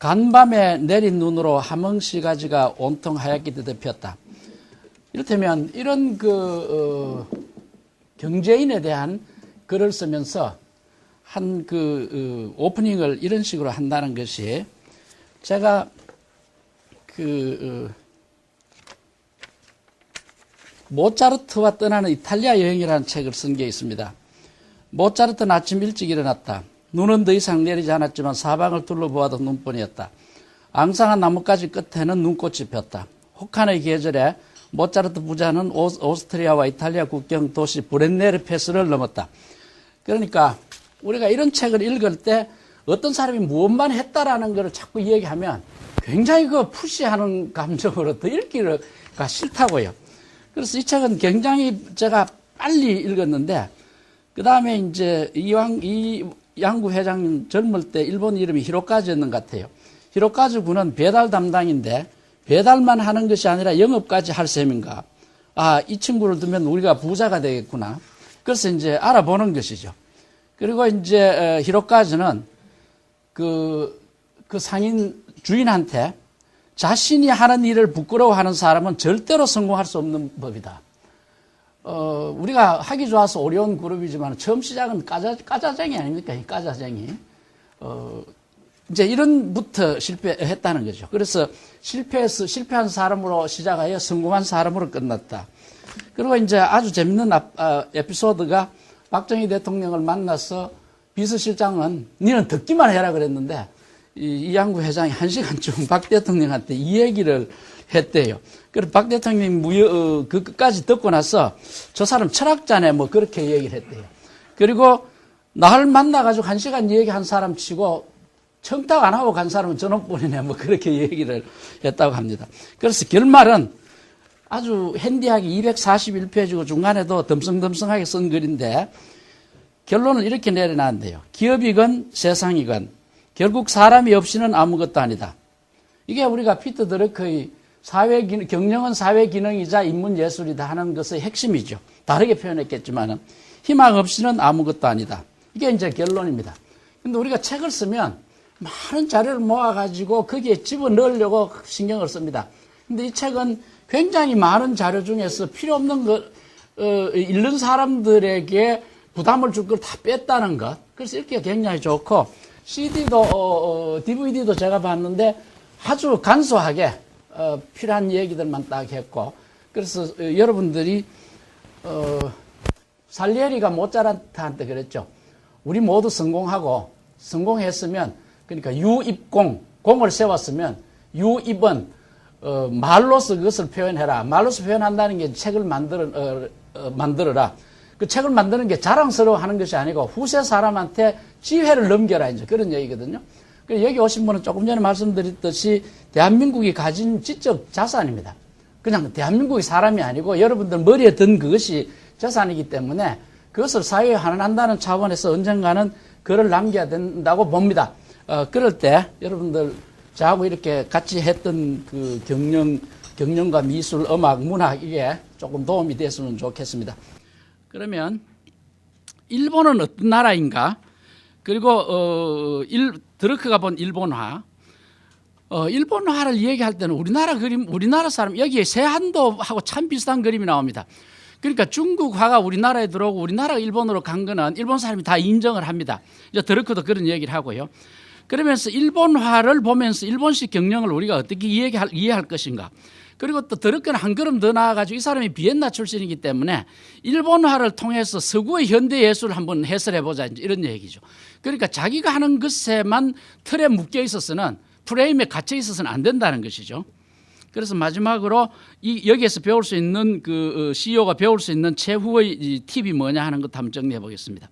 간밤에 내린 눈으로 하멍씨 가지가 온통 하얗게 뒤덮였다. 이를테면 이런 경제인에 대한 글을 쓰면서 한 오프닝을 이런 식으로 한다는 것이, 제가 모차르트와 떠나는 이탈리아 여행이라는 책을 쓴 게 있습니다. 모차르트는 아침 일찍 일어났다. 눈은 더 이상 내리지 않았지만 사방을 둘러보아도 눈뿐이었다. 앙상한 나뭇가지 끝에는 눈꽃이 폈다. 혹한의 계절에 모차르트 부자는 오스트리아와 이탈리아 국경 도시 브렌네르 패스를 넘었다. 그러니까 우리가 이런 책을 읽을 때 어떤 사람이 무엇만 했다라는 것을 자꾸 이야기하면 굉장히 푸시하는 감정으로 더 읽기가 싫다고요. 그래서 이 책은 굉장히 제가 빨리 읽었는데, 그 다음에 이제 이양구 회장님 젊을 때 일본 이름이 히로카즈였는 것 같아요. 히로카즈 군은 배달 담당인데 배달만 하는 것이 아니라 영업까지 할 셈인가. 아, 이 친구를 두면 우리가 부자가 되겠구나. 그래서 이제 알아보는 것이죠. 그리고 이제 히로카즈는 그 상인 주인한테 자신이 하는 일을 부끄러워하는 사람은 절대로 성공할 수 없는 법이다. 우리가 하기 좋아서 어려운 그룹이지만 처음 시작은 까자쟁이 아닙니까? 까자쟁이. 이제 이런부터 실패했다는 거죠. 그래서 실패한 사람으로 시작하여 성공한 사람으로 끝났다. 그리고 이제 아주 재밌는 에피소드가, 박정희 대통령을 만나서 비서실장은 니는 듣기만 해라 그랬는데, 이양구 회장이 1시간쯤 박 대통령한테 이 얘기를 했대요. 그래서 박 대통령이 그 끝까지 듣고 나서 저 사람 철학자네 뭐 그렇게 얘기를 했대요. 그리고 나를 만나가지고 1시간 얘기한 사람 치고 청탁 안 하고 간 사람은 저놈뿐이네 뭐 그렇게 얘기를 했다고 합니다. 그래서 결말은 아주 핸디하게 241페이지고 중간에도 덤성덤성하게 쓴 글인데, 결론을 이렇게 내려놨는데요. 기업이건 세상이건 결국 사람이 없이는 아무것도 아니다. 이게 우리가 피터 드러크의 경영은 사회 기능이자 인문 예술이다 하는 것의 핵심이죠. 다르게 표현했겠지만은 희망 없이는 아무것도 아니다. 이게 이제 결론입니다. 근데 우리가 책을 쓰면 많은 자료를 모아가지고 거기에 집어넣으려고 신경을 씁니다. 근데 이 책은 굉장히 많은 자료 중에서 필요 없는 것, 읽는 사람들에게 부담을 줄 걸 다 뺐다는 것. 그래서 읽기가 굉장히 좋고, CD도, DVD도 제가 봤는데 아주 간소하게, 필요한 얘기들만 딱 했고, 그래서 여러분들이, 살리에리가 모차르트한테 그랬죠. 우리 모두 성공했으면, 그러니까 유입공, 공을 세웠으면 유입은, 말로서 그것을 표현해라. 말로서 표현한다는 게 책을 만들어라. 그 책을 만드는 게 자랑스러워 하는 것이 아니고 후세 사람한테 지혜를 넘겨라, 이제 그런 얘기거든요. 여기 오신 분은 조금 전에 말씀드렸듯이 대한민국이 가진 지적 자산입니다. 그냥 대한민국의 사람이 아니고 여러분들 머리에 든 그것이 자산이기 때문에 그것을 사회에 환원한다는 차원에서 언젠가는 글을 남겨야 된다고 봅니다. 그럴 때 여러분들 저하고 이렇게 같이 했던 그 경영과 미술, 음악, 문학 이게 조금 도움이 됐으면 좋겠습니다. 그러면 일본은 어떤 나라인가? 그리고 드러크가 본 일본화. 일본화를 얘기할 때는 우리나라 사람 여기에 세한도하고 참 비슷한 그림이 나옵니다. 그러니까 중국화가 우리나라에 들어오고 우리나라가 일본으로 간 거는 일본 사람이 다 인정을 합니다. 이제 드러크도 그런 얘기를 하고요. 그러면서 일본화를 보면서 일본식 경영을 우리가 어떻게 이해할 것인가. 그리고 또 드러크는 한 걸음 더 나아가지고 이 사람이 비엔나 출신이기 때문에 일본화를 통해서 서구의 현대 예술을 한번 해설해보자, 이런 얘기죠. 그러니까 자기가 하는 것에만 틀에 묶여 있어서는, 프레임에 갇혀 있어서는 안 된다는 것이죠. 그래서 마지막으로 여기에서 배울 수 있는 CEO가 배울 수 있는 최후의 팁이 뭐냐 하는 것도 한번 정리해 보겠습니다.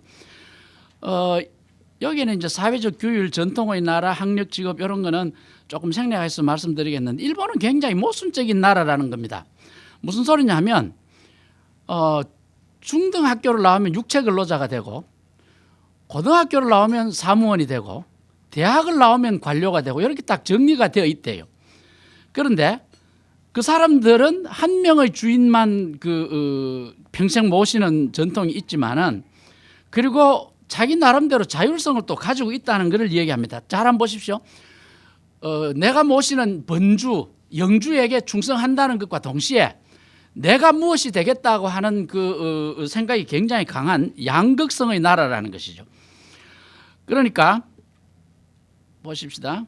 여기는 이제 사회적 규율, 전통의 나라, 학력, 직업 이런 거는 조금 생략해서 말씀드리겠는데, 일본은 굉장히 모순적인 나라라는 겁니다. 무슨 소리냐 하면 중등학교를 나오면 육체근로자가 되고, 고등학교를 나오면 사무원이 되고, 대학을 나오면 관료가 되고, 이렇게 딱 정리가 되어 있대요. 그런데 그 사람들은 한 명의 주인만 평생 모시는 전통이 있지만은, 그리고 자기 나름대로 자율성을 또 가지고 있다는 것을 얘기합니다. 잘 한번 보십시오. 내가 모시는 번주, 영주에게 충성한다는 것과 동시에 내가 무엇이 되겠다고 하는 그 생각이 굉장히 강한 양극성의 나라라는 것이죠. 그러니까 보십시다.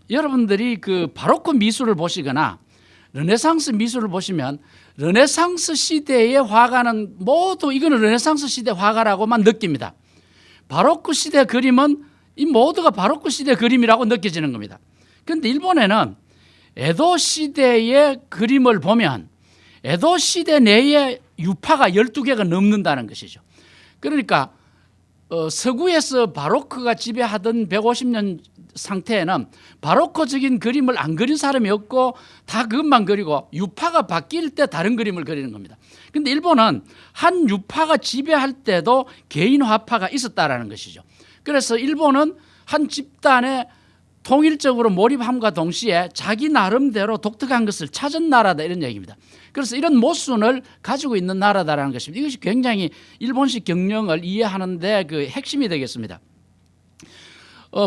여러분들이 그 바로크 미술을 보시거나 르네상스 미술을 보시면 르네상스 시대의 화가는 모두 이거는 르네상스 시대 화가라고만 느낍니다. 바로크 시대 그림은 이 모두가 바로크 시대 그림이라고 느껴지는 겁니다. 그런데 일본에는 에도 시대의 그림을 보면 에도 시대 내에 유파가 12개가 넘는다는 것이죠. 그러니까 서구에서 바로크가 지배하던 150년 상태에는 바로크적인 그림을 안 그린 사람이 없고 다 그것만 그리고 유파가 바뀔 때 다른 그림을 그리는 겁니다. 그런데 일본은 한 유파가 지배할 때도 개인 화파가 있었다라는 것이죠. 그래서 일본은 한 집단에 통일적으로 몰입함과 동시에 자기 나름대로 독특한 것을 찾은 나라다 이런 얘기입니다. 그래서 이런 모순을 가지고 있는 나라다라는 것입니다. 이것이 굉장히 일본식 경영을 이해하는 데 그 핵심이 되겠습니다.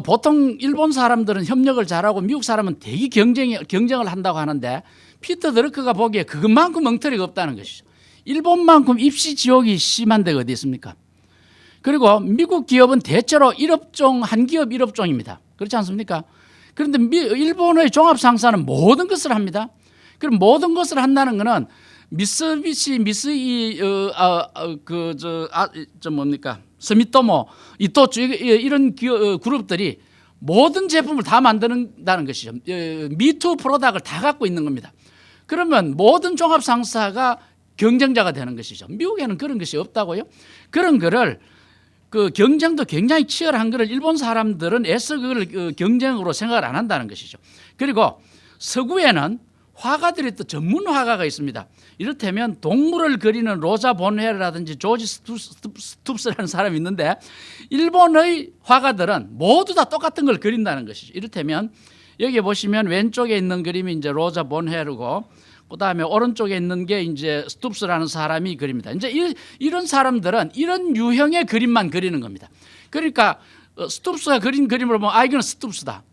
보통 일본 사람들은 협력을 잘하고 미국 사람은 되게 경쟁을 한다고 하는데 피터 드러크가 보기에 그것만큼 엉터리가 없다는 것이죠. 일본만큼 입시 지옥이 심한 데가 어디 있습니까? 그리고 미국 기업은 대체로 1업종, 한 기업 1업종입니다. 그렇지 않습니까? 그런데 일본의 종합상사는 모든 것을 합니다. 그럼 모든 것을 한다는 것은 미쓰비시, 미쓰이, 스미토모, 이토츠 이런 그룹들이 모든 제품을 다 만든다는 것이죠. 미투 프로덕트를 다 갖고 있는 겁니다. 그러면 모든 종합상사가 경쟁자가 되는 것이죠. 미국에는 그런 것이 없다고요. 그런 거를 그 경쟁도 굉장히 치열한 것을 일본 사람들은 애써 그걸 경쟁으로 생각을 안 한다는 것이죠. 그리고 서구에는 화가들이 또 전문 화가가 있습니다. 이를테면 동물을 그리는 로자 본헤르라든지 조지 스투프스라는 사람이 있는데 일본의 화가들은 모두 다 똑같은 걸 그린다는 것이죠. 이를테면 여기 보시면 왼쪽에 있는 그림이 이제 로자 본헤르고 그다음에 오른쪽에 있는 게 이제 스투프스라는 사람이 그립니다. 이제 이런 사람들은 이런 유형의 그림만 그리는 겁니다. 그러니까 스투프스가 그린 그림을 보면 이건 스투프스다.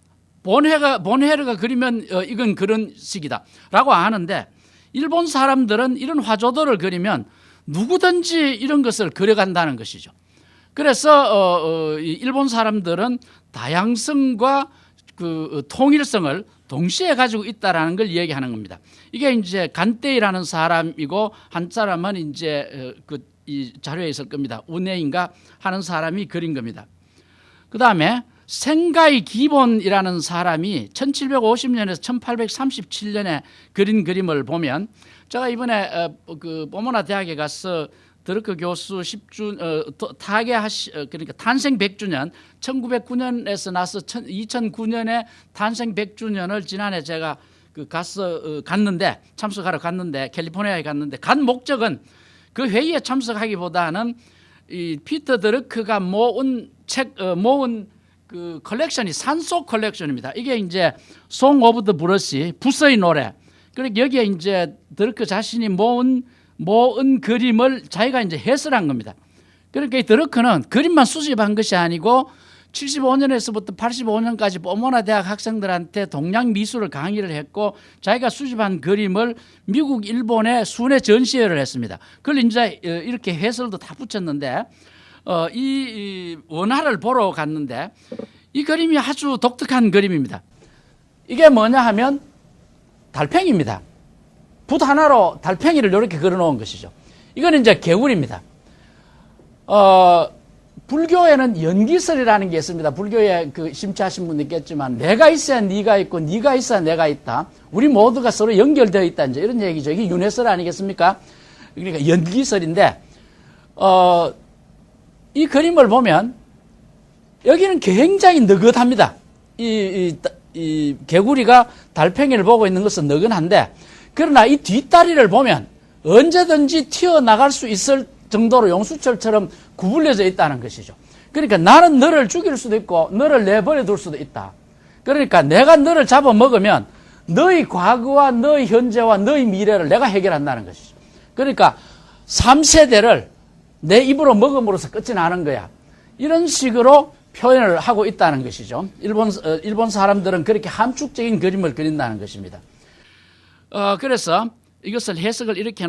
본헤르가 그리면 이건 그런 식이다라고 하는데 일본 사람들은 이런 화조도를 그리면 누구든지 이런 것을 그려간다는 것이죠. 그래서 일본 사람들은 다양성과 그 통일성을 동시에 가지고 있다라는 걸 얘기하는 겁니다. 이게 이제 간테이라는 사람이고 한 사람은 이제 이 자료에 있을 겁니다. 우네인가 하는 사람이 그린 겁니다. 그 다음에 생가이 기본이라는 사람이 1750년에서 1837년에 그린 그림을 보면 제가 이번에 그 포모나 대학에 가서 드르크 교수 10주 그러니까 탄생 100주년 1909년에서 나서 2009년에 탄생 100주년을 지난해 제가 갔는데 참석하러 갔는데 캘리포니아에 갔는데 간 목적은 그 회의에 참석하기보다는 이 피터 드러크가 모은 그 컬렉션이 산소 컬렉션입니다. 이게 이제 송 오브 더 브러시 부서의 노래. 그리고 여기에 이제 드러크 자신이 모은 그림을 자기가 이제 해설한 겁니다. 그러니까 이 드러크는 그림만 수집한 것이 아니고 75년에서부터 85년까지 포모나 대학 학생들한테 동양 미술을 강의를 했고 자기가 수집한 그림을 미국, 일본에 순회 전시회를 했습니다. 그걸 이제 이렇게 해설도 다 붙였는데 이 원화를 보러 갔는데 이 그림이 아주 독특한 그림입니다. 이게 뭐냐 하면 달팽이입니다. 붓 하나로 달팽이를 이렇게 그려놓은 것이죠. 이거는 이제 개구리입니다. 불교에는 연기설이라는 게 있습니다. 불교에 심취하신 분도 있겠지만 내가 있어야 네가 있고 네가 있어야 내가 있다. 우리 모두가 서로 연결되어 있다. 이제 이런 얘기죠. 이게 윤회설 아니겠습니까? 그러니까 연기설인데 이 그림을 보면 여기는 굉장히 느긋합니다. 이 개구리가 달팽이를 보고 있는 것은 느긋한데 그러나 이 뒷다리를 보면 언제든지 튀어나갈 수 있을 정도로 용수철처럼 구불려져 있다는 것이죠. 그러니까 나는 너를 죽일 수도 있고 너를 내버려 둘 수도 있다. 그러니까 내가 너를 잡아먹으면 너의 과거와 너의 현재와 너의 미래를 내가 해결한다는 것이죠. 그러니까 3세대를 내 입으로 먹음으로써 끝이 나는 거야. 이런 식으로 표현을 하고 있다는 것이죠. 일본 사람들은 그렇게 함축적인 그림을 그린다는 것입니다. 그래서 이것을 해석을 이렇게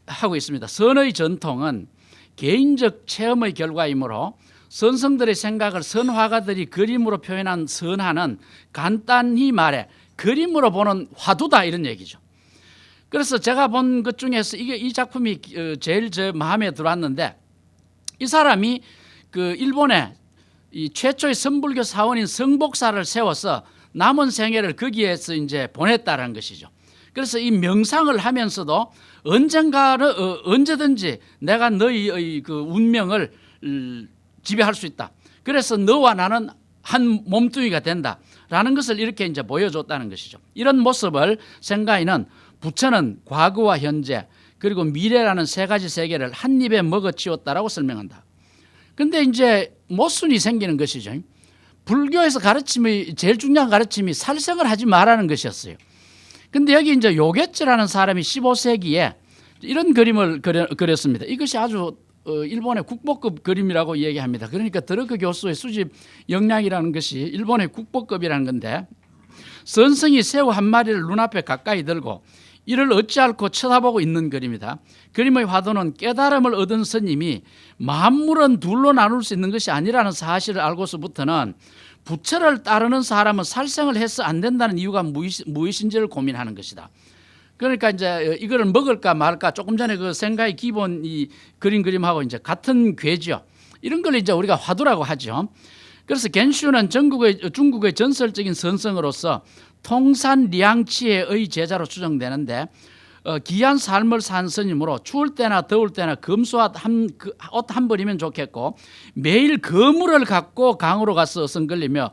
하고 있습니다. 선의 전통은 개인적 체험의 결과이므로 선성들의 생각을 선화가들이 그림으로 표현한 선화는 간단히 말해 그림으로 보는 화두다, 이런 얘기죠. 그래서 제가 본 것 중에서 이 작품이 제일 제 마음에 들어왔는데, 이 사람이 그 일본의 이 최초의 선불교 사원인 성복사를 세워서 남은 생애를 거기에서 이제 보냈다는 것이죠. 그래서 이 명상을 하면서도 언제든지 내가 너의 그 운명을 지배할 수 있다. 그래서 너와 나는 한 몸뚱이가 된다라는 것을 이렇게 이제 보여줬다는 것이죠. 이런 모습을 생가이는 부처는 과거와 현재 그리고 미래라는 세 가지 세계를 한 입에 먹어치웠다라고 설명한다. 근데 이제 모순이 생기는 것이죠. 불교에서 가르침의 제일 중요한 가르침이 살생을 하지 말라는 것이었어요. 근데 여기 이제 요게츠라는 사람이 15세기에 이런 그림을 그렸습니다. 이것이 아주 일본의 국보급 그림이라고 얘기합니다. 그러니까 드러크 교수의 수집 역량이라는 것이 일본의 국보급이라는 건데, 선성이 새우 한 마리를 눈앞에 가까이 들고 이를 어찌 않고 쳐다보고 있는 그림이다. 그림의 화두는 깨달음을 얻은 스님이 만물은 둘로 나눌 수 있는 것이 아니라는 사실을 알고서부터는 부처를 따르는 사람은 살생을 해서 안 된다는 이유가 무엇인지를 고민하는 것이다. 그러니까 이제 이거를 먹을까 말까, 조금 전에 그 생가의 기본 이 그림하고 이제 같은 궤죠. 이런 걸 이제 우리가 화두라고 하죠. 그래서 겐슈는 중국의 전설적인 선성으로서 통산 리앙치의 제자로 추정되는데, 귀한 삶을 산 스님으로 추울 때나 더울 때나 금수옷 한 벌이면 좋겠고 매일 거물을 갖고 강으로 가서 어성걸리며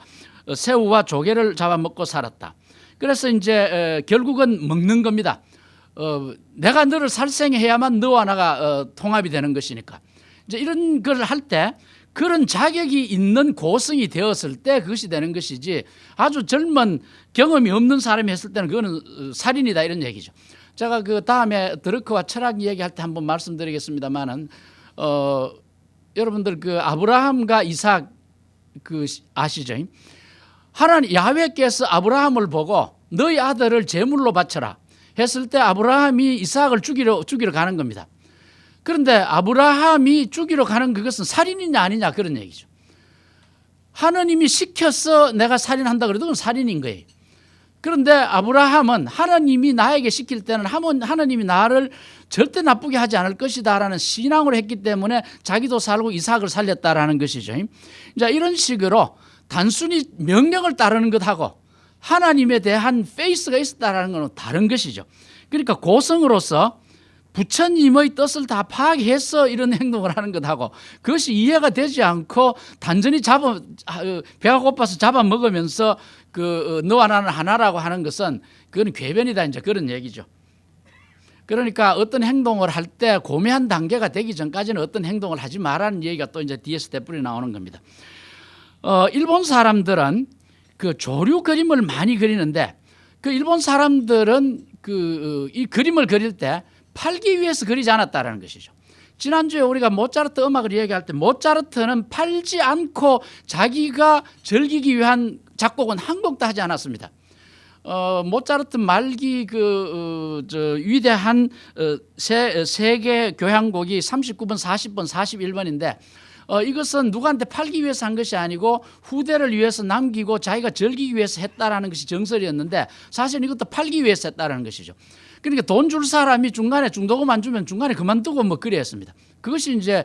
새우와 조개를 잡아먹고 살았다. 그래서 이제 결국은 먹는 겁니다. 내가 너를 살생해야만 너와 나가 통합이 되는 것이니까. 이제 이런 걸 할 때 그런 자격이 있는 고성이 되었을 때 그것이 되는 것이지, 아주 젊은 경험이 없는 사람이 했을 때는 그거는 살인이다, 이런 얘기죠. 제가 그 다음에 드러크와 철학 얘기할 때 한번 말씀드리겠습니다만은, 여러분들 그 아브라함과 이삭 그 아시죠? 하나님 야훼께서 아브라함을 보고 너희 아들을 제물로 바쳐라 했을 때 아브라함이 이삭을 죽이러 가는 겁니다. 그런데 아브라함이 죽이러 가는 그것은 살인이냐 아니냐, 그런 얘기죠. 하나님이 시켜서 내가 살인한다 그래도 그건 살인인 거예요. 그런데 아브라함은 하나님이 나에게 시킬 때는 하나님이 나를 절대 나쁘게 하지 않을 것이다라는 신앙으로 했기 때문에 자기도 살고 이삭을 살렸다라는 것이죠. 자, 이런 식으로 단순히 명령을 따르는 것하고 하나님에 대한 페이스가 있었다라는 것은 다른 것이죠. 그러니까 고성으로서 부처님의 뜻을 다 파악해서 이런 행동을 하는 것하고, 그것이 이해가 되지 않고 단전히 배가 고파서 잡아먹으면서 너와 나는 하나라고 하는 것은 그건 궤변이다, 이제 그런 얘기죠. 그러니까 어떤 행동을 할 때 고매한 단계가 되기 전까지는 어떤 행동을 하지 말라는 얘기가 또 이제 뒤에서 대뿌리 나오는 겁니다. 일본 사람들은 그 조류 그림을 많이 그리는데, 그 일본 사람들은 이 그림을 그릴 때 팔기 위해서 그리지 않았다라는 것이죠. 지난주에 우리가 모차르트 음악을 얘기할 때 모차르트는 팔지 않고 자기가 즐기기 위한 작곡은 한 곡도 하지 않았습니다. 모차르트 말기 위대한 세계 교향곡이 39번, 40번, 41번인데 이것은 누구한테 팔기 위해서 한 것이 아니고 후대를 위해서 남기고 자기가 즐기기 위해서 했다라는 것이 정설이었는데, 사실 이것도 팔기 위해서 했다라는 것이죠. 그러니까 돈 줄 사람이 중간에 중도금 안 주면 중간에 그만두고 뭐 그랬습니다. 그것이 이제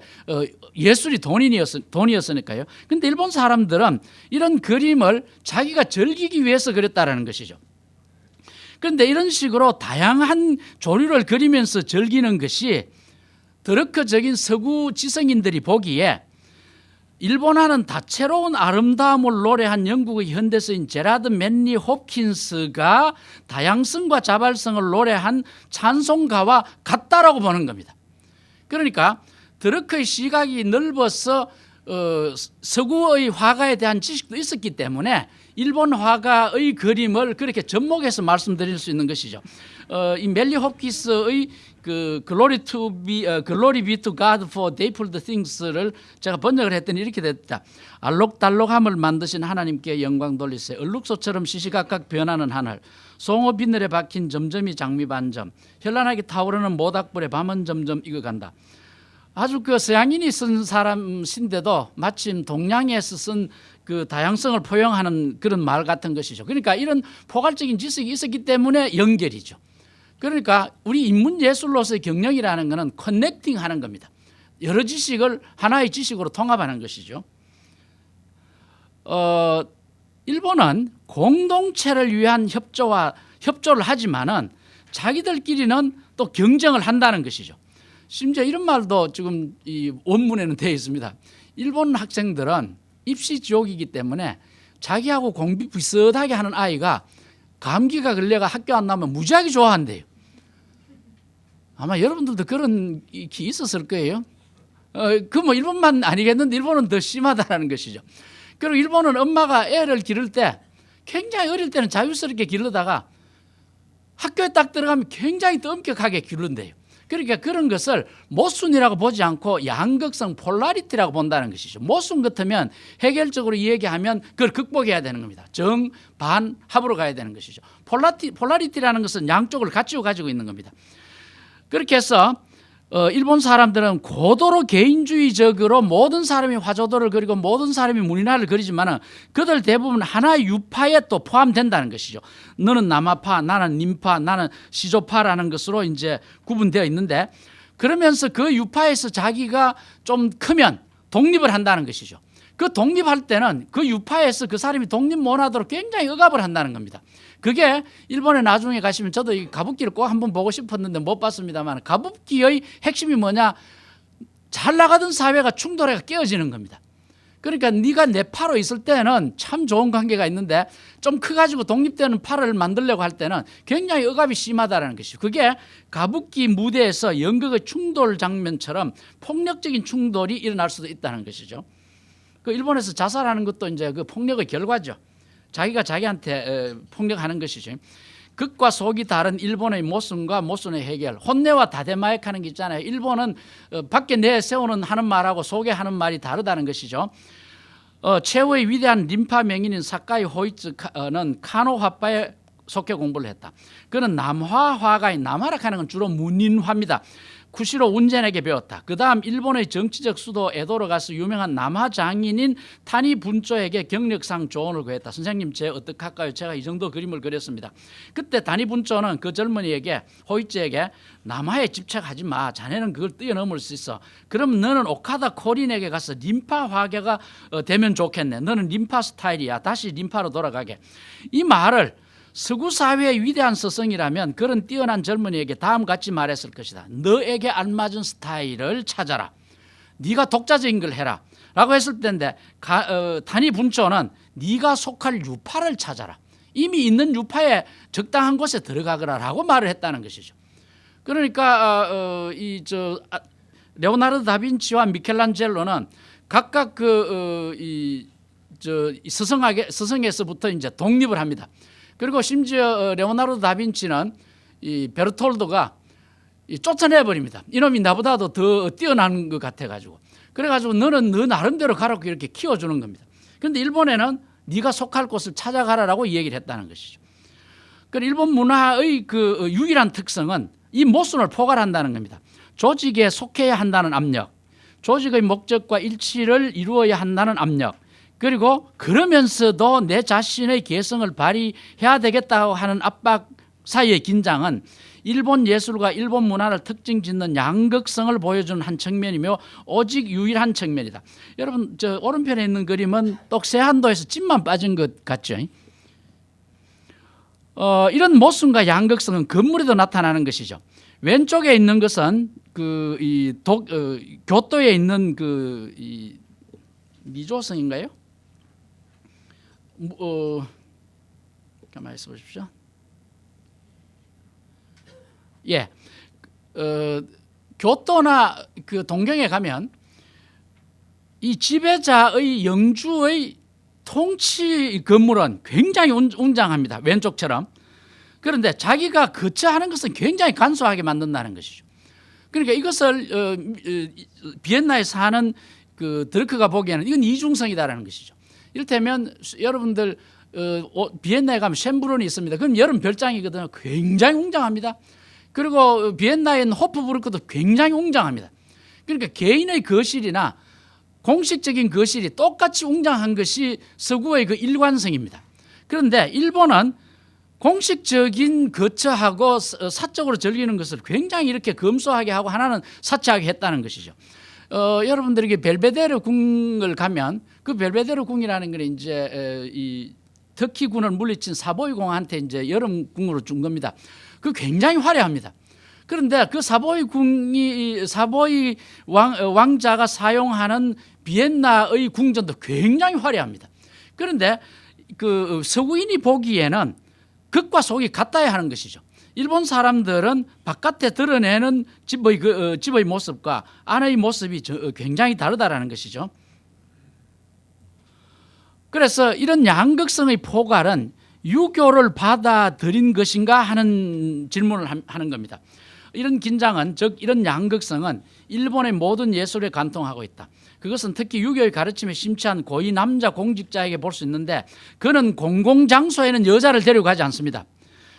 예술이 돈이었으니까요. 그런데 일본 사람들은 이런 그림을 자기가 즐기기 위해서 그렸다라는 것이죠. 그런데 이런 식으로 다양한 조류를 그리면서 즐기는 것이 드러크적인 서구 지성인들이 보기에 일본화는 다채로운 아름다움을 노래한 영국의 현대서인 제라드 맨리 홉킨스가 다양성과 자발성을 노래한 찬송가와 같다라고 보는 겁니다. 그러니까 드러크의 시각이 넓어서 서구의 화가에 대한 지식도 있었기 때문에 일본 화가의 그림을 그렇게 접목해서 말씀드릴 수 있는 것이죠. 이 멜리 홉키스의 그 Glory be to God for dayful things를 제가 번역을 했더니 이렇게 됐다. 알록달록함을 만드신 하나님께 영광 돌리세요. 얼룩소처럼 시시각각 변하는 하늘, 송어 비늘에 박힌 점점이 장미 반점, 현란하게 타오르는 모닥불에 밤은 점점 익어간다. 아주 그 서양인이 쓴 사람인데도 마침 동양에서 쓴 그 다양성을 포용하는 그런 말 같은 것이죠. 그러니까 이런 포괄적인 지식이 있었기 때문에 연결이죠. 그러니까 우리 인문 예술로서의 경영이라는 것은 커넥팅하는 겁니다. 여러 지식을 하나의 지식으로 통합하는 것이죠. 일본은 공동체를 위한 협조를 하지만은 자기들끼리는 또 경쟁을 한다는 것이죠. 심지어 이런 말도 지금 이 원문에는 되어 있습니다. 일본 학생들은 입시 지옥이기 때문에 자기하고 공부 비슷하게 하는 아이가 감기가 걸려가 학교 안 나오면 무지하게 좋아한대요. 아마 여러분들도 그런 게 있었을 거예요. 그 뭐 일본만 아니겠는데 일본은 더 심하다는 것이죠. 그리고 일본은 엄마가 애를 기를 때 굉장히 어릴 때는 자유스럽게 기르다가 학교에 딱 들어가면 굉장히 또 엄격하게 기른대요. 그러니까 그런 것을 모순이라고 보지 않고 양극성 폴라리티라고 본다는 것이죠. 모순 같으면 해결적으로 이야기하면 그걸 극복해야 되는 겁니다. 정, 반, 합으로 가야 되는 것이죠. 폴라리티라는 것은 양쪽을 같이 가지고 있는 겁니다. 그렇게 해서 일본 사람들은 고도로 개인주의적으로 모든 사람이 화조도를 그리고 모든 사람이 문이나를 그리지만 그들 대부분 하나의 유파에 또 포함된다는 것이죠. 너는 남아파, 나는 님파, 나는 시조파라는 것으로 이제 구분되어 있는데 그러면서 그 유파에서 자기가 좀 크면 독립을 한다는 것이죠. 그 독립할 때는 그 유파에서 그 사람이 독립 못하도록 굉장히 억압을 한다는 겁니다. 그게 일본에 나중에 가시면 저도 이 가부키를 꼭 한번 보고 싶었는데 못 봤습니다만 가부키의 핵심이 뭐냐, 잘 나가던 사회가 충돌해가 깨어지는 겁니다. 그러니까 네가 내 파로 있을 때는 참 좋은 관계가 있는데 좀 커가지고 독립되는 파를 만들려고 할 때는 굉장히 억압이 심하다는 것이죠. 그게 가부키 무대에서 연극의 충돌 장면처럼 폭력적인 충돌이 일어날 수도 있다는 것이죠. 그 일본에서 자살하는 것도 이제 그 폭력의 결과죠. 자기가 자기한테 폭력하는 것이죠. 극과 속이 다른 일본의 모순과 모순의 해결, 혼내와 다대마액 하는 게 있잖아요. 일본은 밖에 내세우는 하는 말하고 속에 하는 말이 다르다는 것이죠. 최후의 위대한 림파 명인인 사카이 호이츠는 카노 화파에 속해 공부를 했다. 그는 남화 화가인, 남화라 하는 건 주로 문인화입니다. 쿠시로 운젠에게 배웠다. 그 다음 일본의 정치적 수도 에도로 가서 유명한 남화 장인인 타니 분조에게 경력상 조언을 구했다. 선생님 제 어떡할까요? 제가 이 정도 그림을 그렸습니다. 그때 타니 분조는 그 젊은이에게, 호이츠에게 남화에 집착하지 마. 자네는 그걸 뛰어넘을 수 있어. 그럼 너는 오카다 코린에게 가서 림파 화가가 되면 좋겠네. 너는 림파 스타일이야. 다시 림파로 돌아가게. 이 말을 서구 사회의 위대한 스승이라면 그런 뛰어난 젊은이에게 다음같이 말했을 것이다. 너에게 알맞은 스타일을 찾아라. 네가 독자적인 걸 해라. 라고 했을 때인데 타니 분초는 네가 속할 유파를 찾아라. 이미 있는 유파에 적당한 곳에 들어가거라 라고 말을 했다는 것이죠. 그러니까 레오나르도 다빈치와 미켈란젤로는 각각 스승에서부터 이제 독립을 합니다. 그리고 심지어 레오나르도 다빈치는 이 베르톨도가 쫓아내 버립니다. 이놈이 나보다도 더 뛰어난 것 같아가지고. 그래가지고 너는 너 나름대로 가라고 이렇게 키워주는 겁니다. 그런데 일본에는 네가 속할 곳을 찾아가라라고 이 얘기를 했다는 것이죠. 그 일본 문화의 그 유일한 특성은 이 모순을 포괄한다는 겁니다. 조직에 속해야 한다는 압력, 조직의 목적과 일치를 이루어야 한다는 압력, 그리고 그러면서도 내 자신의 개성을 발휘해야 되겠다고 하는 압박 사이의 긴장은 일본 예술과 일본 문화를 특징 짓는 양극성을 보여주는 한 측면이며 오직 유일한 측면이다. 여러분 저 오른편에 있는 그림은 똑새한도에서 집만 빠진 것 같죠? 이런 모순과 양극성은 건물에도 나타나는 것이죠. 왼쪽에 있는 것은 교토에 있는 미조성인가요? 가만히 있어 보십시오. 예, 교토나 그 동경에 가면 이 지배자의 영주의 통치 건물은 굉장히 웅장합니다. 왼쪽처럼. 그런데 자기가 거처하는 것은 굉장히 간소하게 만든다는 것이죠. 그러니까 이것을 비엔나에 사는 그 드르크가 보기에는 이건 이중성이다라는 것이죠. 이를테면 여러분들 비엔나에 가면 쉔브론이 있습니다. 그럼 여름 별장이거든요. 굉장히 웅장합니다. 그리고 비엔나에 있는 호프부르크도 굉장히 웅장합니다. 그러니까 개인의 거실이나 공식적인 거실이 똑같이 웅장한 것이 서구의 그 일관성입니다. 그런데 일본은 공식적인 거처하고 사적으로 즐기는 것을 굉장히 이렇게 검소하게 하고 하나는 사치하게 했다는 것이죠. 여러분들에게 벨베데르 궁을 가면 그 벨베데르 궁이라는 건 이제 이 터키군을 물리친 사보이 공한테 이제 여름 궁으로 준 겁니다. 그 굉장히 화려합니다. 그런데 그 사보이 왕자가 사용하는 비엔나의 궁전도 굉장히 화려합니다. 그런데 그 서구인이 보기에는 겉과 속이 같아야 하는 것이죠. 일본 사람들은 바깥에 드러내는 집의 모습과 안의 모습이 굉장히 다르다라는 것이죠. 그래서 이런 양극성의 포괄은 유교를 받아들인 것인가 하는 질문을 하는 겁니다. 이런 긴장은, 즉 이런 양극성은 일본의 모든 예술에 관통하고 있다. 그것은 특히 유교의 가르침에 심취한 고위 남자 공직자에게 볼 수 있는데, 그는 공공장소에는 여자를 데려가지 않습니다.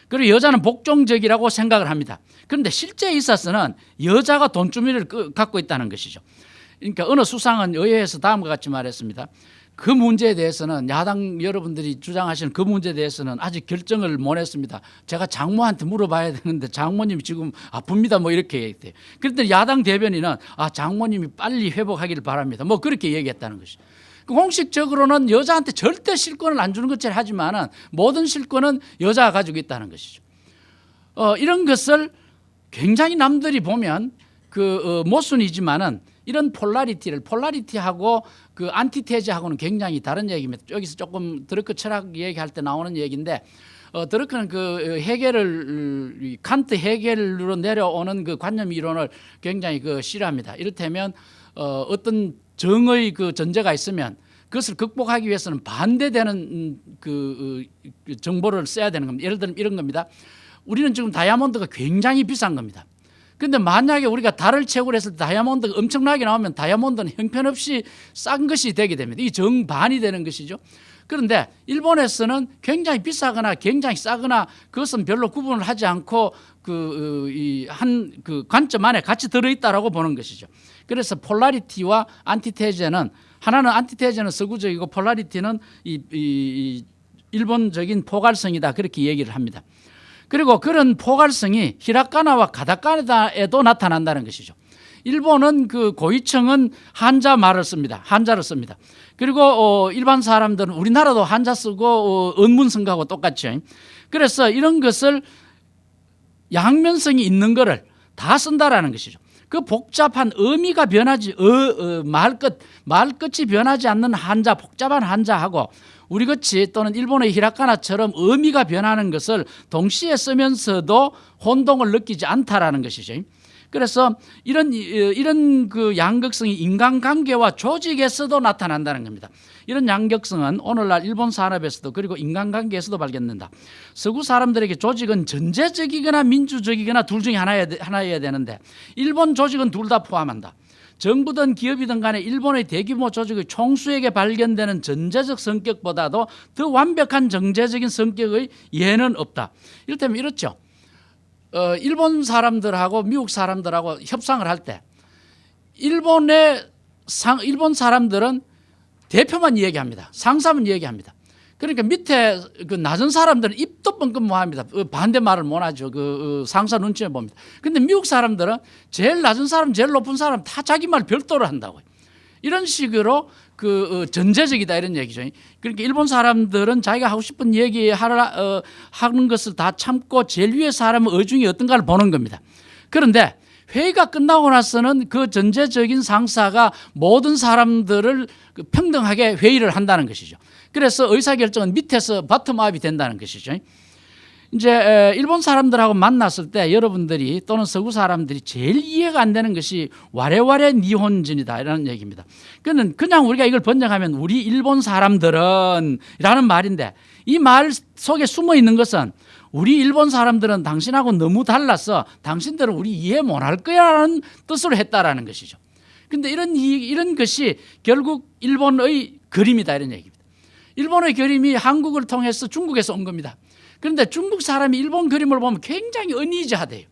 그리고 여자는 복종적이라고 생각을 합니다. 그런데 실제에 있어서는 여자가 돈주머니를 갖고 있다는 것이죠. 그러니까 어느 수상은 의회에서 다음과 같이 말했습니다. 그 문제에 대해서는, 야당 여러분들이 주장하시는 그 문제에 대해서는 아직 결정을 못 했습니다. 제가 장모한테 물어봐야 되는데 장모님이 지금 아픕니다. 뭐 이렇게 얘기했대요. 그런데 야당 대변인은 장모님이 빨리 회복하기를 바랍니다. 뭐 그렇게 얘기했다는 것이죠. 공식적으로는 여자한테 절대 실권을 안 주는 것처럼 하지만은 모든 실권은 여자가 가지고 있다는 것이죠. 이런 것을 굉장히 남들이 보면 모순이지만은 이런 폴라리티하고 그 안티테제하고는 굉장히 다른 얘기입니다. 여기서 조금 드러크 철학 얘기할 때 나오는 얘기인데, 드러크는 그 칸트 헤겔로 내려오는 그 관념 이론을 굉장히 싫어합니다. 이를테면 어떤 정의 그 전제가 있으면 그것을 극복하기 위해서는 반대되는 정보를 써야 되는 겁니다. 예를 들면 이런 겁니다. 우리는 지금 다이아몬드가 굉장히 비싼 겁니다. 그런데 만약에 우리가 달을 채굴 했을 때 다이아몬드가 엄청나게 나오면 다이아몬드는 형편없이 싼 것이 되게 됩니다. 이 정반이 되는 것이죠. 그런데 일본에서는 굉장히 비싸거나 굉장히 싸거나 그것은 별로 구분을 하지 않고 한 관점 안에 같이 들어있다라고 보는 것이죠. 그래서 폴라리티와 안티테제는, 하나는 안티테제는 서구적이고 폴라리티는 이 일본적인 포괄성이다, 그렇게 얘기를 합니다. 그리고 그런 포괄성이 히라가나와 가타카나에도 나타난다는 것이죠. 일본은 그 고위층은 한자를 씁니다. 그리고 일반 사람들은, 우리나라도 한자 쓰고 언문성가하고 똑같죠. 그래서 이런 것을 양면성이 있는 거를 다 쓴다라는 것이죠. 그 복잡한 의미가 변하지, 말끝이 변하지 않는 한자, 복잡한 한자하고 우리같이 또는 일본의 히라가나처럼 의미가 변하는 것을 동시에 쓰면서도 혼동을 느끼지 않다라는 것이죠. 그래서 이런 그 양극성이 인간관계와 조직에서도 나타난다는 겁니다. 이런 양극성은 오늘날 일본 산업에서도 그리고 인간관계에서도 발견된다. 서구 사람들에게 조직은 전제적이거나 민주적이거나 둘 중에 하나여야 되는데, 일본 조직은 둘 다 포함한다. 정부든 기업이든 간에 일본의 대규모 조직의 총수에게 발견되는 전제적 성격보다도 더 완벽한 정제적인 성격의 예는 없다. 이를테면 이렇죠. 일본 사람들하고 미국 사람들하고 협상을 할 때 일본 사람들은 대표만 얘기합니다. 상사만 얘기합니다. 그러니까 밑에 그 낮은 사람들은 입도 뻥끗 못 합니다. 반대말을 못 하죠. 상사 눈치를 봅니다. 근데 미국 사람들은 제일 낮은 사람, 제일 높은 사람 다 자기 말 별도로 한다고요. 이런 식으로 전제적이다, 이런 얘기죠. 그러니까 일본 사람들은 자기가 하고 싶은 얘기 하는 것을 다 참고 제일 위의 사람의 의중이 어떤가를 보는 겁니다. 그런데 회의가 끝나고 나서는 그 전제적인 상사가 모든 사람들을 평등하게 회의를 한다는 것이죠. 그래서 의사결정은 밑에서 바텀업이 된다는 것이죠. 이제 일본 사람들하고 만났을 때 여러분들이 또는 서구 사람들이 제일 이해가 안 되는 것이 와레와레 니혼진이다, 이라는 얘기입니다. 그냥 우리가 이걸 번역하면 우리 일본 사람들은 라는 말인데, 이 말 속에 숨어 있는 것은 우리 일본 사람들은 당신하고 너무 달라서 당신들은 우리 이해 못할 거야라는 뜻으로 했다라는 것이죠. 그런데 이런 것이 결국 일본의 그림이다 이런 얘기입니다. 일본의 그림이 한국을 통해서 중국에서 온 겁니다. 그런데 중국 사람이 일본 그림을 보면 굉장히 어니즈하대요.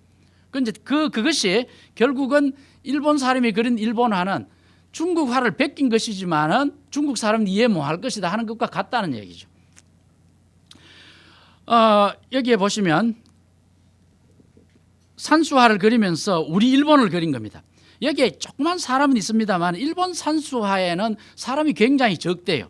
그런데 그것이 결국은 일본 사람이 그린 일본화는 중국화를 베낀 것이지만은 중국 사람은 이해 못할 것이다 하는 것과 같다는 얘기죠. 여기에 보시면 산수화를 그리면서 우리 일본을 그린 겁니다. 여기에 조그만 사람은 있습니다만 일본 산수화에는 사람이 굉장히 적대요.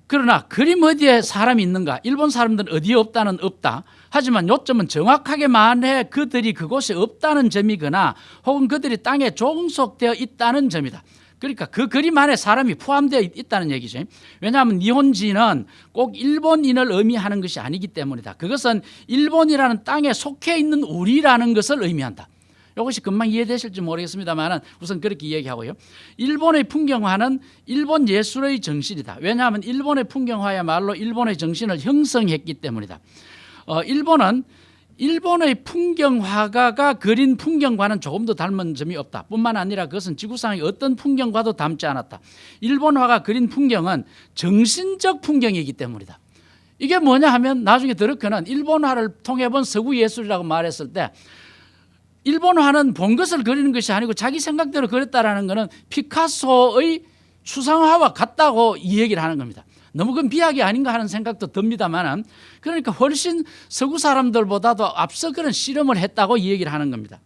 그러나 그림 어디에 사람이 있는가? 일본 사람들은 어디에 없다는 없다. 하지만 요점은 정확하게 만해 그들이 그곳에 없다는 점이거나 혹은 그들이 땅에 종속되어 있다는 점이다. 그러니까 그 그림 안에 사람이 포함되어 있다는 얘기죠. 왜냐하면 니혼지는 꼭 일본인을 의미하는 것이 아니기 때문이다. 그것은 일본이라는 땅에 속해 있는 우리라는 것을 의미한다. 이것이 금방 이해되실지 모르겠습니다만 우선 그렇게 이야기하고요. 일본의 풍경화는 일본 예술의 정신이다. 왜냐하면 일본의 풍경화야말로 일본의 정신을 형성했기 때문이다. 일본은 일본의 풍경화가가 그린 풍경과는 조금 더 닮은 점이 없다. 뿐만 아니라 그것은 지구상의 어떤 풍경과도 닮지 않았다. 일본화가 그린 풍경은 정신적 풍경이기 때문이다. 이게 뭐냐 하면 나중에 드러크는 일본화를 통해 본 서구 예술이라고 말했을 때 일본화는 본 것을 그리는 것이 아니고 자기 생각대로 그렸다라는 것은 피카소의 추상화와 같다고 이 얘기를 하는 겁니다. 너무 그건 비약이 아닌가 하는 생각도 듭니다만 그러니까 훨씬 서구 사람들보다도 앞서 그런 실험을 했다고 이 얘기를 하는 겁니다.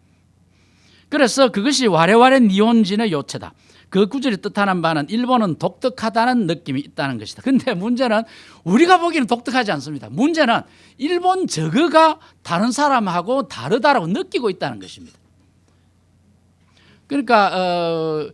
그래서 그것이 와레와레 니혼진의 요체다. 그 구절이 뜻하는 바는 일본은 독특하다는 느낌이 있다는 것이다. 그런데 문제는 우리가 보기에는 독특하지 않습니다. 문제는 일본 저거가 다른 사람하고 다르다라고 느끼고 있다는 것입니다. 그러니까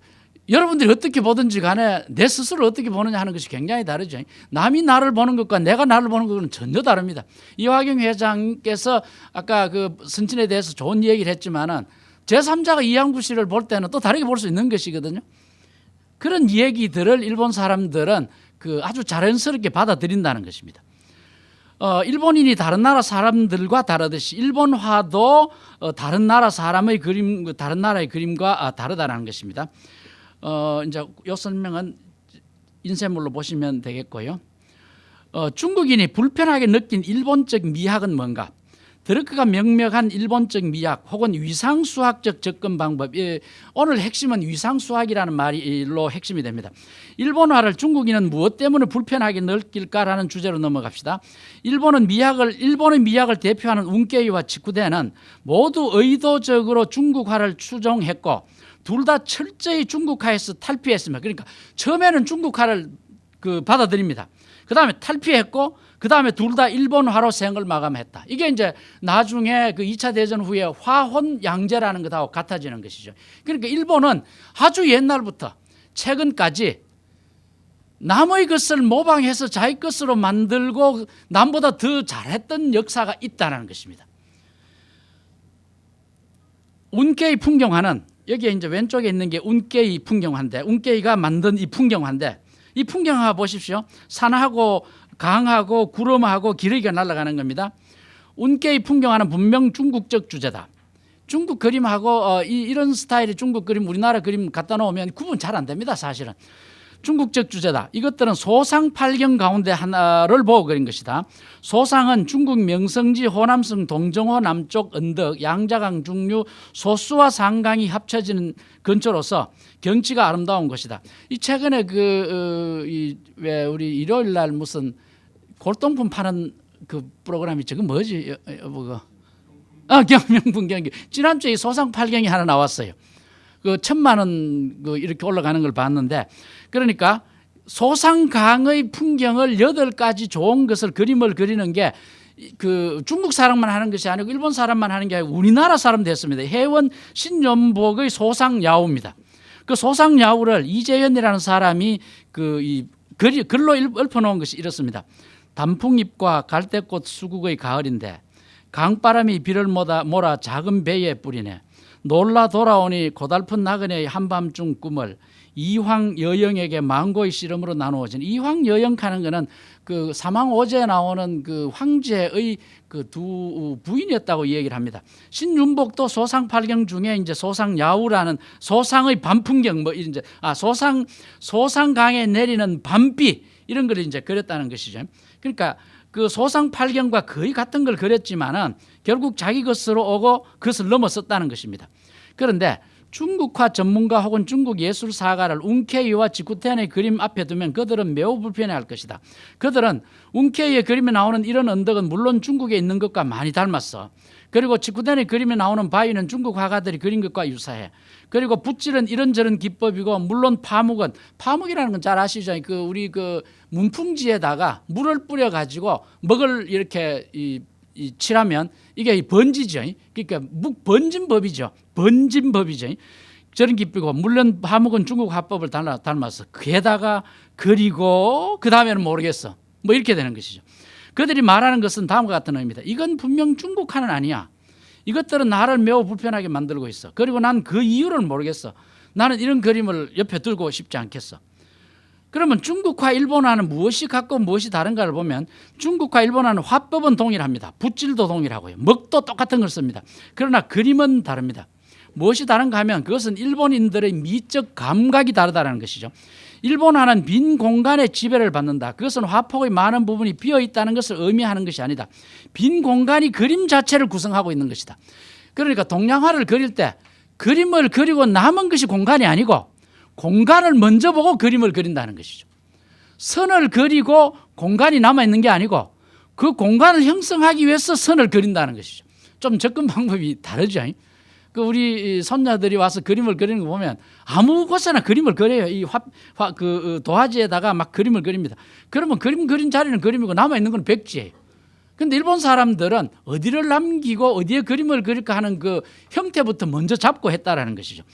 여러분들이 어떻게 보든지 간에 내 스스로 어떻게 보느냐 하는 것이 굉장히 다르죠. 남이 나를 보는 것과 내가 나를 보는 것은 전혀 다릅니다. 이화경 회장께서 아까 그 선친에 대해서 좋은 얘기를 했지만은 제3자가 이양구 씨를 볼 때는 또 다르게 볼 수 있는 것이거든요. 그런 얘기들을 일본 사람들은 아주 자연스럽게 받아들인다는 것입니다. 일본인이 다른 나라 사람들과 다르듯이 일본화도 다른 나라 사람의 그림, 다른 나라의 그림과 다르다는 것입니다. 이제 이 설명은 인쇄물로 보시면 되겠고요. 중국인이 불편하게 느낀 일본적 미학은 뭔가? 드러크가 명명한 일본적 미학 혹은 위상수학적 접근 방법, 오늘 핵심은 위상수학이라는 말로 핵심이 됩니다. 일본화를 중국인은 무엇 때문에 불편하게 느낄까라는 주제로 넘어갑시다. 일본의 미학을 대표하는 운케이와 치쿠데는 모두 의도적으로 중국화를 추종했고 둘 다 철저히 중국화에서 탈피했습니다. 그러니까 처음에는 중국화를 받아들입니다. 그 다음에 탈피했고 그 다음에 둘 다 일본화로 생을 마감했다. 이게 이제 나중에 2차 대전 후에 화혼양제라는 것하고 같아지는 것이죠. 그러니까 일본은 아주 옛날부터 최근까지 남의 것을 모방해서 자기 것으로 만들고 남보다 더 잘했던 역사가 있다는 것입니다. 운케이 풍경화는 여기에 이제 왼쪽에 있는 게 운케이 풍경화인데 운케이가 만든 이 풍경화인데 이 풍경화 보십시오. 산하고 강하고 구름하고 기러기가 날아가는 겁니다. 운케이 풍경화는 분명 중국적 주제다. 중국 그림하고 이런 스타일의 중국 그림, 우리나라 그림 갖다 놓으면 구분 잘 안 됩니다. 사실은. 중국적 주제다. 이것들은 소상팔경 가운데 하나를 보고 그린 것이다. 소상은 중국 명성지 호남성 동정호 남쪽 언덕 양자강 중류 소수와 상강이 합쳐지는 근처로서 경치가 아름다운 것이다. 이 최근에 왜 우리 일요일 날 무슨 골동품 파는 그 프로그램이 저거 뭐지? 경명분 경기. 지난주에 소상팔경이 하나 나왔어요. 1,000만 원 이렇게 올라가는 걸 봤는데 그러니까 소상강의 풍경을 8가지 좋은 것을 그림을 그리는 게 중국 사람만 하는 것이 아니고 일본 사람만 하는 게 아니고 우리나라 사람 됐습니다. 해원 신연복의 소상야우입니다. 그 소상야우를 이재현이라는 사람이 글로 읊어놓은 것이 이렇습니다. 단풍잎과 갈대꽃 수국의 가을인데 강바람이 비를 몰아 작은 배에 뿌리네. 놀라 돌아오니 고달픈 나그네의 한밤중 꿈을 이황 여영에게 망고의 씨름으로 나누어진 이황 여영 하는 것은 그 사망오제에 나오는 그 황제의 그 두 부인이었다고 얘기를 합니다. 신윤복도 소상팔경 중에 이제 소상야우라는 소상의 반풍경 뭐 이제 소상강에 내리는 밤비 이런 걸 이제 그렸다는 것이죠. 그러니까 그 소상팔경과 거의 같은 걸 그렸지만은 결국 자기 것으로 오고 그것을 넘어섰다는 것입니다. 그런데 중국화 전문가 혹은 중국 예술사가를 웅케이와 지쿠텐의 그림 앞에 두면 그들은 매우 불편해할 것이다. 그들은 웅케이의 그림에 나오는 이런 언덕은 물론 중국에 있는 것과 많이 닮았어. 그리고 지쿠텐의 그림에 나오는 바위는 중국 화가들이 그린 것과 유사해. 그리고 붓질은 이런저런 기법이고 물론 파묵이라는 건 잘 아시죠? 우리 문풍지에다가 물을 뿌려 가지고 먹을 이렇게 칠하면 이게 번지죠. 그러니까 번진법이죠. 저런 기법이고 물론 파묵은 중국 화법을 닮았어. 게다가 그리고 그 다음에는 모르겠어. 뭐 이렇게 되는 것이죠. 그들이 말하는 것은 다음과 같은 의미입니다. 이건 분명 중국화는 아니야. 이것들은 나를 매우 불편하게 만들고 있어. 그리고 난 그 이유를 모르겠어. 나는 이런 그림을 옆에 두고 싶지 않겠어. 그러면 중국화 일본화는 무엇이 같고 무엇이 다른가를 보면 중국화 일본화는 화법은 동일합니다. 붓질도 동일하고요. 먹도 똑같은 걸 씁니다. 그러나 그림은 다릅니다. 무엇이 다른가 하면 그것은 일본인들의 미적 감각이 다르다는 것이죠. 일본화는 빈 공간의 지배를 받는다. 그것은 화폭의 많은 부분이 비어있다는 것을 의미하는 것이 아니다. 빈 공간이 그림 자체를 구성하고 있는 것이다. 그러니까 동양화를 그릴 때 그림을 그리고 남은 것이 공간이 아니고 공간을 먼저 보고 그림을 그린다는 것이죠. 선을 그리고 공간이 남아있는 게 아니고 그 공간을 형성하기 위해서 선을 그린다는 것이죠. 좀 접근 방법이 다르죠. 우리 손자들이 와서 그림을 그리는 거 보면 아무 곳에나 그림을 그려요. 도화지에다가 막 그림을 그립니다. 그러면 그림 그린 자리는 그림이고 남아있는 건 백지예요. 그런데 일본 사람들은 어디를 남기고 어디에 그림을 그릴까 하는 그 형태부터 먼저 잡고 했다라는 것이죠.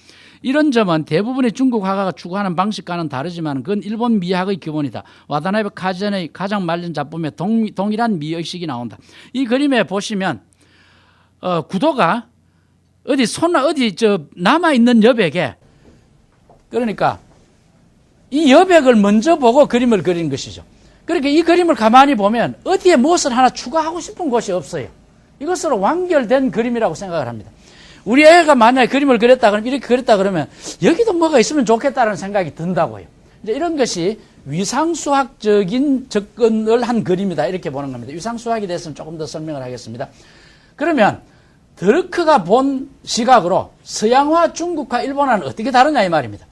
이런 점은 대부분의 중국 화가가 추구하는 방식과는 다르지만 그건 일본 미학의 기본이다. 와다나베 카젠의 가장 말린 작품에 동일한 미의식이 나온다. 이 그림에 보시면 구도가 남아있는 여백에 그러니까 이 여백을 먼저 보고 그림을 그린 것이죠. 그러니까 이 그림을 가만히 보면 어디에 무엇을 하나 추가하고 싶은 곳이 없어요. 이것으로 완결된 그림이라고 생각을 합니다. 우리 애가 만약에 그림을 그렸다 그러면 이렇게 그렸다 그러면 여기도 뭐가 있으면 좋겠다는 생각이 든다고요. 이제 이런 것이 위상수학적인 접근을 한 그림이다 이렇게 보는 겁니다. 위상수학에 대해서는 조금 더 설명을 하겠습니다. 그러면 드르크가 본 시각으로 서양화, 중국화, 일본화는 어떻게 다르냐 이 말입니다.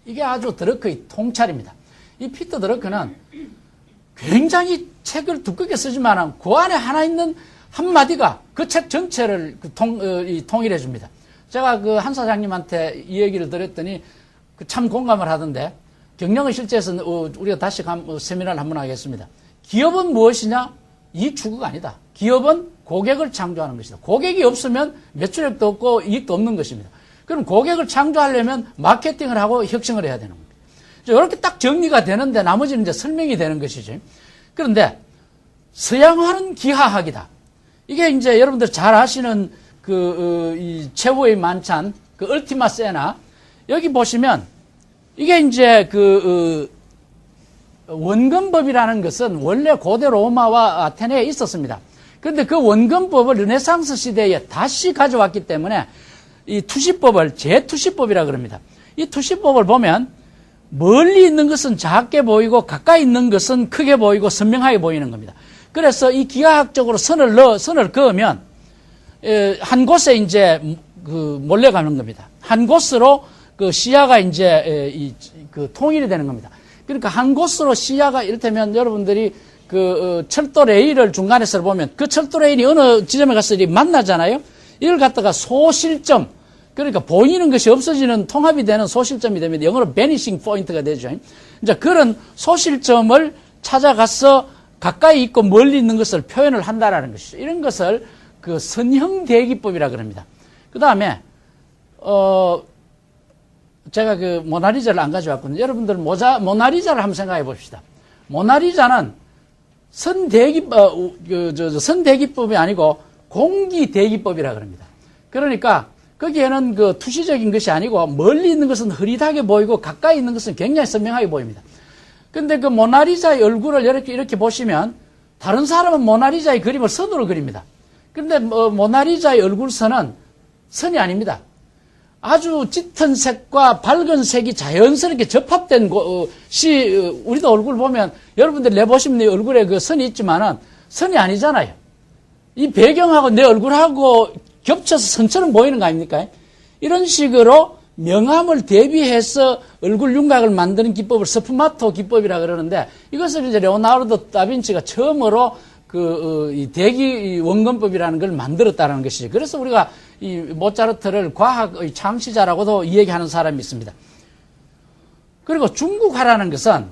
이게 아주 드르크의 통찰입니다. 이 피터 드르크는 굉장히 책을 두껍게 쓰지만 그 안에 하나 있는 한마디가 그 책 전체를 통일해 줍니다. 제가 한 사장님한테 이 얘기를 드렸더니 참 공감을 하던데 경영의 실제에서는 우리가 다시 세미나를 한번 하겠습니다. 기업은 무엇이냐? 이 추구가 아니다. 기업은 고객을 창조하는 것이다. 고객이 없으면 매출액도 없고 이익도 없는 것입니다. 그럼 고객을 창조하려면 마케팅을 하고 혁신을 해야 되는 겁니다. 이렇게 딱 정리가 되는데 나머지는 이제 설명이 되는 것이죠. 그런데 서양화는 기하학이다. 이게 이제 여러분들 잘 아시는 이 최후의 만찬, 얼티마 세나, 여기 보시면 이게 이제 원근법이라는 것은 원래 고대 로마와 아테네에 있었습니다. 그런데 그 원근법을 르네상스 시대에 다시 가져왔기 때문에 이 투시법을 재투시법이라 그럽니다. 이 투시법을 보면 멀리 있는 것은 작게 보이고 가까이 있는 것은 크게 보이고 선명하게 보이는 겁니다. 그래서 이 기하학적으로 선을 그으면 한 곳에 이제 몰려가는 겁니다. 한 곳으로 시야가 이제 통일이 되는 겁니다. 그러니까 한 곳으로 시야가 이를테면 여러분들이 철도 레일을 중간에서 보면 그 철도 레일이 어느 지점에 가서 만나잖아요. 이걸 갖다가 소실점, 그러니까 보이는 것이 없어지는 통합이 되는 소실점이 됩니다. 영어로 vanishing point가 되죠. 이제 그런 소실점을 찾아가서 가까이 있고 멀리 있는 것을 표현을 한다라는 것이죠. 이런 것을 선형대기법이라 그럽니다. 그 다음에 제가 모나리자를 안 가져왔거든요. 여러분들 모나리자를 한번 생각해 봅시다. 모나리자는 선대기법이 아니고 공기대기법이라 그럽니다. 그러니까 거기에는 투시적인 것이 아니고 멀리 있는 것은 흐릿하게 보이고 가까이 있는 것은 굉장히 선명하게 보입니다. 근데 그 모나리자의 얼굴을 이렇게 보시면 다른 사람은 모나리자의 그림을 선으로 그립니다. 근데 모나리자의 얼굴선은 선이 아닙니다. 아주 짙은 색과 밝은 색이 자연스럽게 접합된 우리도 얼굴 보면 여러분들 내보시면 내 얼굴에 그 선이 있지만은 선이 아니잖아요. 이 배경하고 내 얼굴하고 겹쳐서 선처럼 보이는 거 아닙니까? 이런 식으로 명암을 대비해서 얼굴 윤곽을 만드는 기법을 스푸마토 기법이라 그러는데 이것을 이제 레오나르도 다빈치가 처음으로 이 대기 원근법이라는 걸 만들었다는 것이죠. 그래서 우리가 이 모차르트를 과학의 창시자라고도 이야기하는 사람이 있습니다. 그리고 중국화라는 것은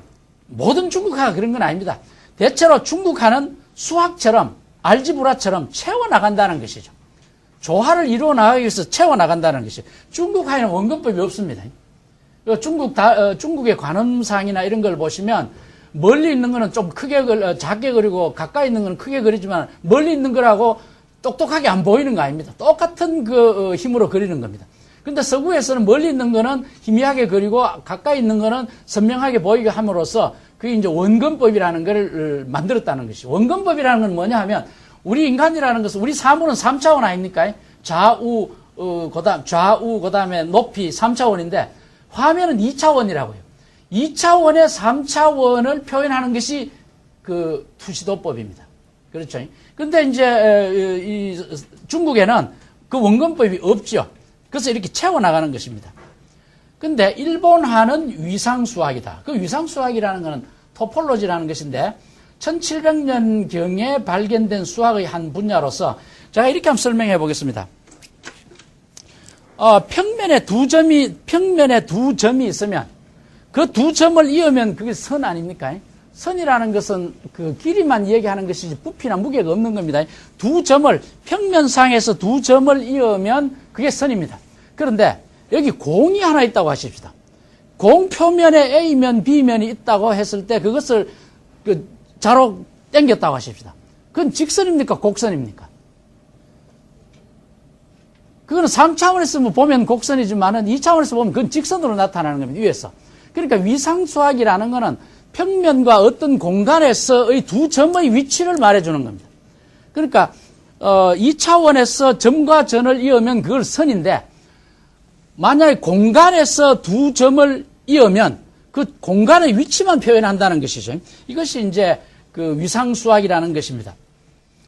모든 중국화가 그런 건 아닙니다. 대체로 중국화는 수학처럼 알지브라처럼 채워나간다는 것이죠. 조화를 이루어 나가기 위해서 채워나간다는 것이죠. 중국화에는 원근법이 없습니다. 중국의 관음상이나 이런 걸 보시면 멀리 있는 거는 좀 작게 그리고 가까이 있는 거는 크게 그리지만 멀리 있는 거라고 똑똑하게 안 보이는 거 아닙니다. 똑같은 힘으로 그리는 겁니다. 근데 서구에서는 멀리 있는 거는 희미하게 그리고 가까이 있는 거는 선명하게 보이게 함으로써 그게 이제 원근법이라는 걸 만들었다는 것이죠. 원근법이라는 건 뭐냐 하면 우리 인간이라는 것은 우리 사물은 3차원 아닙니까? 좌우, 그다음에 높이 3차원인데 화면은 2차원이라고요. 2차원의 3차원을 표현하는 것이 그 투시도법입니다. 그렇죠? 근데 이제 이 중국에는 그 원근법이 없죠. 그래서 이렇게 채워나가는 것입니다. 근데 일본화는 위상수학이다. 그 위상수학이라는 것은 토폴로지라는 것인데 1700년경에 발견된 수학의 한 분야로서 제가 이렇게 한번 설명해 보겠습니다. 평면에 두 점이 있으면 그 두 점을 이으면 그게 선 아닙니까? 선이라는 것은 그 길이만 얘기하는 것이지 부피나 무게가 없는 겁니다. 평면상에서 두 점을 이으면 그게 선입니다. 그런데 여기 공이 하나 있다고 하십시다. 공 표면에 A면 B면이 있다고 했을 때 그것을 자로 당겼다고 하십시다. 그건 직선입니까? 곡선입니까? 그거는 3차원에서 보면 곡선이지만은 2차원에서 보면 그건 직선으로 나타나는 겁니다. 위에서. 그러니까 위상수학이라는 거는 평면과 어떤 공간에서의 두 점의 위치를 말해주는 겁니다. 그러니까 2차원에서 점과 점을 이으면 그걸 선인데 만약에 공간에서 두 점을 이으면 그 공간의 위치만 표현한다는 것이죠. 이것이 이제 그 위상수학이라는 것입니다.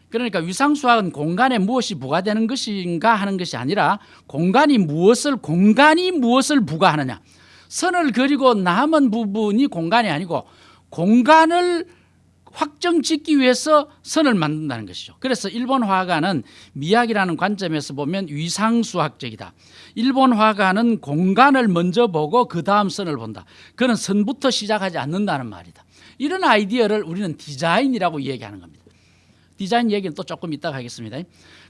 그러니까 위상수학은 공간에 무엇이 부과되는 것인가 하는 것이 아니라 공간이 무엇을 부과하느냐. 선을 그리고 남은 부분이 공간이 아니고 공간을 확정짓기 위해서 선을 만든다는 것이죠. 그래서 일본 화가는 미학이라는 관점에서 보면 위상수학적이다. 일본 화가는 공간을 먼저 보고 그 다음 선을 본다. 그는 선부터 시작하지 않는다는 말이다. 이런 아이디어를 우리는 디자인이라고 얘기하는 겁니다. 디자인 얘기는 또 조금 이따가 하겠습니다.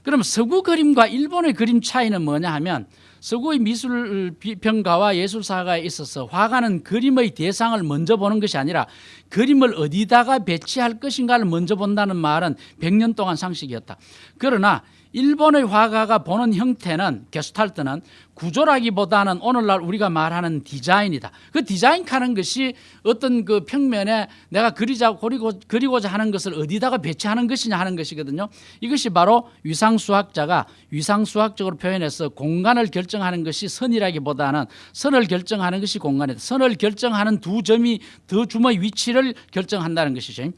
그럼 서구 그림과 일본의 그림 차이는 뭐냐 하면 서구의 미술 평가와 예술사가에 있어서 화가는 그림의 대상을 먼저 보는 것이 아니라 그림을 어디다가 배치할 것인가를 먼저 본다는 말은 100년 동안 상식이었다. 그러나 일본의 화가가 보는 형태는 게슈탈트는 구조라기보다는 오늘날 우리가 말하는 디자인이다. 그 디자인하는 것이 어떤 그 평면에 내가 그리고자 하는 것을 어디다가 배치하는 것이냐 하는 것이거든요. 이것이 바로 위상수학자가 위상수학적으로 표현해서 공간을 결정하는 것이 선이라기보다는 선을 결정하는 것이 공간이다. 선을 결정하는 두 점이 두 줌의 위치를 결정한다는 것이죠.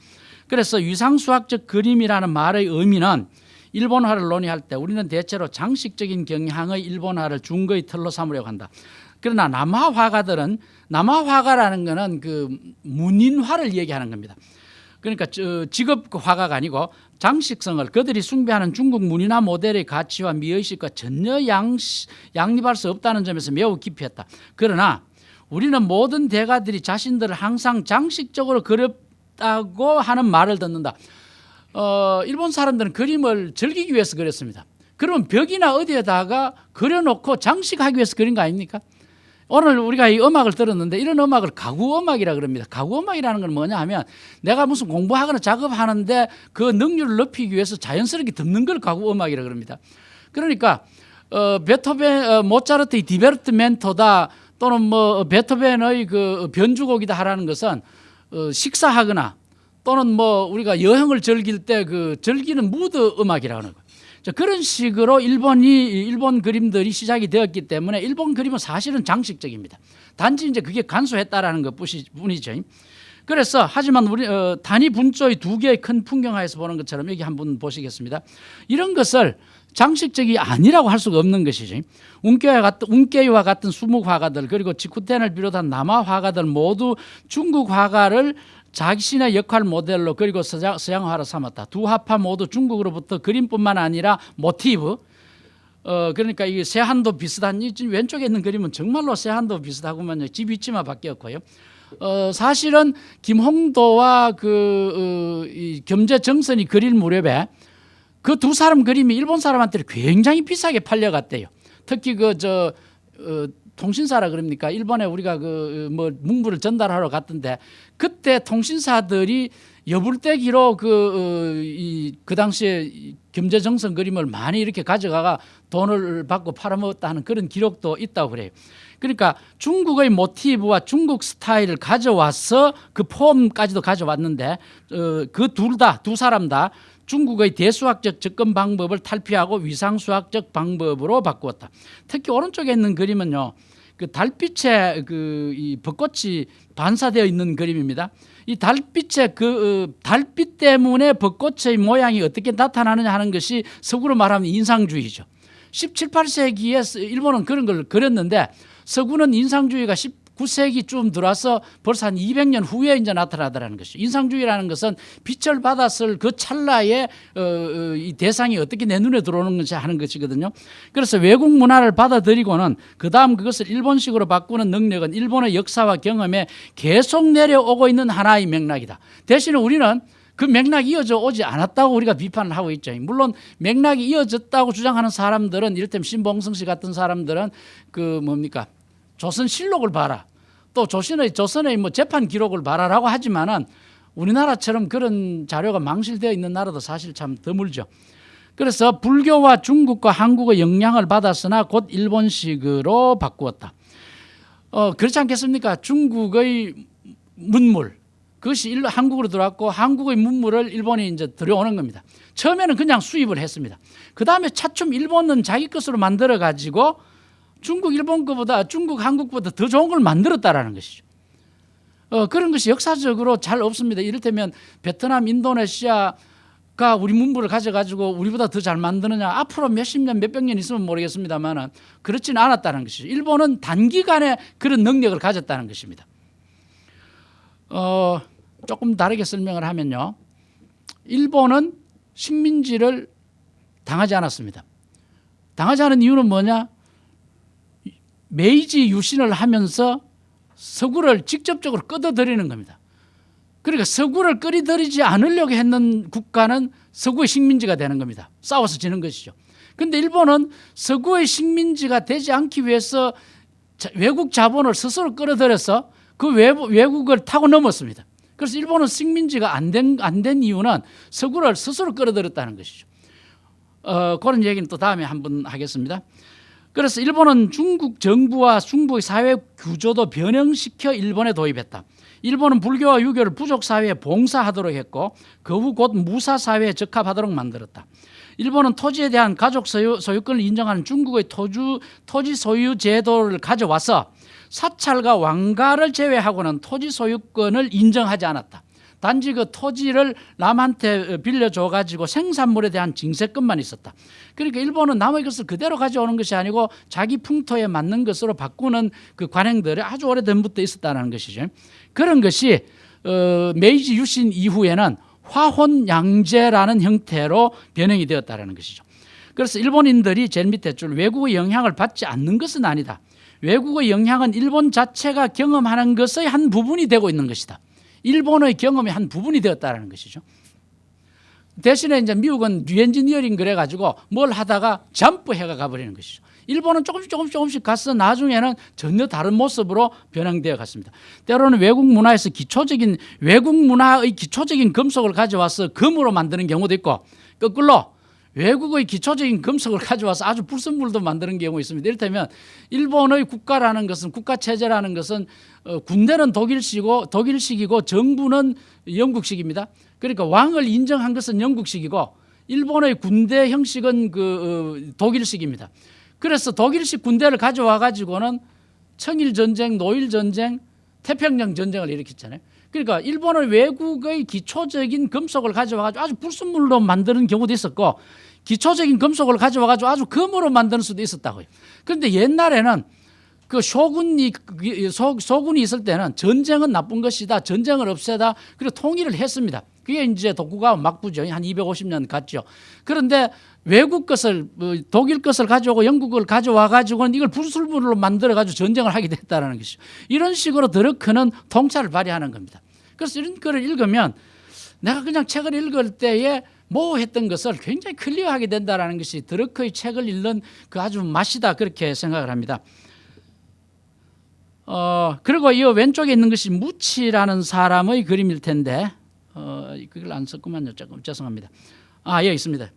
그래서 위상수학적 그림이라는 말의 의미는 일본화를 논의할 때 우리는 대체로 장식적인 경향의 일본화를 중거의 틀로 삼으려고 한다. 그러나 남하 화가라는 것은 그 문인화를 얘기하는 겁니다. 그러니까 직업 화가가 아니고 장식성을 그들이 숭배하는 중국 문인화 모델의 가치와 미의식과 전혀 양립할 수 없다는 점에서 매우 기피했다. 그러나 우리는 모든 대가들이 자신들을 항상 장식적으로 그렸다고 하는 말을 듣는다. 일본 사람들은 그림을 즐기기 위해서 그렸습니다. 그러면 벽이나 어디에다가 그려놓고 장식하기 위해서 그린 거 아닙니까? 오늘 우리가 이 음악을 들었는데 이런 음악을 가구음악이라 그럽니다. 가구음악이라는 건 뭐냐 하면 내가 무슨 공부하거나 작업하는데 그 능률을 높이기 위해서 자연스럽게 듣는 걸 가구음악이라 그럽니다. 그러니까 모차르트의 디베르트멘토다 또는 베토벤의 그 변주곡이다 하라는 것은 식사하거나 또는 뭐 우리가 여행을 즐길 때 그 즐기는 무드 음악이라고 하는 거예요. 그런 식으로 일본 그림들이 시작이 되었기 때문에 일본 그림은 사실은 장식적입니다. 단지 이제 그게 간소했다라는 것 뿐이죠. 그래서 하지만 우리 단위 분조의 두 개의 큰 풍경하에서 보는 것처럼 여기 한번 보시겠습니다. 이런 것을 장식적이 아니라고 할 수가 없는 것이죠. 운케이와 같은 수묵 화가들 그리고 지쿠텐을 비롯한 남아 화가들 모두 중국 화가를 자신의 역할 모델로 그리고 서양화로 삼았다. 두 화파 모두 중국으로부터 그림뿐만 아니라 모티브 그러니까 이 세한도 비슷한 이 왼쪽에 있는 그림은 정말로 세한도 비슷하고만요. 집 위치만 바뀌었고요. 사실은 김홍도와 이 겸재정선이 그릴 무렵에 그 두 사람 그림이 일본 사람한테 굉장히 비싸게 팔려갔대요. 특히 통신사라 그럽니까? 일본에 우리가 뭐 문구를 전달하러 갔던데 그때 통신사들이 여불대기로 그 당시에 겸재정선 그림을 많이 이렇게 가져가가 돈을 받고 팔아먹었다 하는 그런 기록도 있다고 그래요. 그러니까 중국의 모티브와 중국 스타일을 가져와서 그 폼까지도 가져왔는데 그 두 사람 다 중국의 대수학적 접근 방법을 탈피하고 위상수학적 방법으로 바꾸었다. 특히 오른쪽에 있는 그림은요, 그 달빛에 이 벚꽃이 반사되어 있는 그림입니다. 이 달빛의 달빛 때문에 벚꽃의 모양이 어떻게 나타나느냐 하는 것이 서구로 말하면 인상주의죠. 17, 18세기에 일본은 그런 걸 그렸는데 서구는 인상주의가 19세기쯤 들어와서 벌써 한 200년 후에 이제 나타나더라는 것이죠. 인상주의라는 것은 빛을 받았을 그 찰나에 이 대상이 어떻게 내 눈에 들어오는 것이 하는 것이거든요. 그래서 외국 문화를 받아들이고는 그다음 그것을 일본식으로 바꾸는 능력은 일본의 역사와 경험에 계속 내려오고 있는 하나의 맥락이다. 대신에 우리는 그 맥락이 이어져 오지 않았다고 우리가 비판을 하고 있죠. 물론 맥락이 이어졌다고 주장하는 사람들은 이를테면 신봉성 씨 같은 사람들은 조선실록을 봐라. 또 조선의 뭐 재판 기록을 봐라라고 하지만은 우리나라처럼 그런 자료가 망실되어 있는 나라도 사실 참 드물죠. 그래서 불교와 중국과 한국의 영향을 받았으나 곧 일본식으로 바꾸었다. 그렇지 않겠습니까? 중국의 문물 그것이 한국으로 들어왔고 한국의 문물을 일본이 이제 들여오는 겁니다. 처음에는 그냥 수입을 했습니다. 그 다음에 차츰 일본은 자기 것으로 만들어 가지고 중국, 일본 거보다 중국, 한국보다 더 좋은 걸 만들었다라는 것이죠. 그런 것이 역사적으로 잘 없습니다. 이를테면 베트남, 인도네시아가 우리 문물을 가져가지고 우리보다 더 잘 만드느냐 앞으로 몇십 년, 몇백 년 있으면 모르겠습니다만 그렇지는 않았다는 것이죠. 일본은 단기간에 그런 능력을 가졌다는 것입니다. 조금 다르게 설명을 하면요. 일본은 식민지를 당하지 않았습니다. 당하지 않은 이유는 뭐냐? 메이지 유신을 하면서 서구를 직접적으로 끌어들이는 겁니다. 그러니까 서구를 끌어들이지 않으려고 했는 국가는 서구의 식민지가 되는 겁니다. 싸워서 지는 것이죠. 그런데 일본은 서구의 식민지가 되지 않기 위해서 외국 자본을 스스로 끌어들여서 그 외국을 타고 넘었습니다. 그래서 일본은 식민지가 안 된 이유는 서구를 스스로 끌어들였다는 것이죠. 그런 얘기는 또 다음에 한번 하겠습니다. 그래서 일본은 중국 정부와 중국의 사회 구조도 변형시켜 일본에 도입했다. 일본은 불교와 유교를 부족 사회에 봉사하도록 했고 그 후 곧 무사 사회에 적합하도록 만들었다. 일본은 토지에 대한 가족 소유권을 인정하는 중국의 토지 소유 제도를 가져와서 사찰과 왕가를 제외하고는 토지 소유권을 인정하지 않았다. 단지 그 토지를 남한테 빌려줘가지고 생산물에 대한 징세권만 있었다. 그러니까 일본은 남의 것을 그대로 가져오는 것이 아니고 자기 풍토에 맞는 것으로 바꾸는 그 관행들이 아주 오래전부터 있었다는 것이죠. 그런 것이 메이지 유신 이후에는 화혼양제라는 형태로 변형이 되었다는 것이죠. 그래서 일본인들이 제일 밑에 줄 외국의 영향을 받지 않는 것은 아니다. 외국의 영향은 일본 자체가 경험하는 것의 한 부분이 되고 있는 것이다. 일본의 경험의 한 부분이 되었다는 것이죠. 대신에 이제 미국은 리엔지니어링 그래가지고 뭘 하다가 점프해가 가버리는 것이죠. 일본은 조금씩 가서 나중에는 전혀 다른 모습으로 변형되어 갔습니다. 때로는 외국 문화의 기초적인 금속을 가져와서 금으로 만드는 경우도 있고 거꾸로 외국의 기초적인 금속을 가져와서 아주 불순물도 만드는 경우가 있습니다. 이를테면 일본의 국가라는 것은, 국가체제라는 것은 군대는 독일식이고 정부는 영국식입니다. 그러니까 왕을 인정한 것은 영국식이고 일본의 군대 형식은 독일식입니다. 그래서 독일식 군대를 가져와 가지고는 청일전쟁, 노일전쟁, 태평양 전쟁을 일으켰잖아요. 그러니까 일본의 외국의 기초적인 금속을 가져와 가지고 아주 불순물로 만드는 경우도 있었고, 기초적인 금속을 가져와 가지고 아주 금으로 만드는 수도 있었다고요. 그런데 옛날에는 그 쇼군이 있을 때는 전쟁은 나쁜 것이다, 전쟁을 없애다, 그리고 통일을 했습니다. 그게 이제 도쿠가와 막부죠. 한 250년 갔죠. 그런데 외국 것을, 독일 것을 가져오고 영국을 가져와 가지고는 이걸 불순물로 만들어 가지고 전쟁을 하게 됐다는 것이죠. 이런 식으로 드러크는 통찰을 발휘하는 겁니다. 그래서 이런 거를 읽으면 내가 그냥 책을 읽을 때에 모호했던 것을 굉장히 클리어하게 된다는 것이 드러크의 책을 읽는 그 아주 맛이다, 그렇게 생각을 합니다. 그리고 이 왼쪽에 있는 것이 무치라는 사람의 그림일 텐데, 그걸 안 썼구만요. 조금 죄송합니다. 여기 있습니다.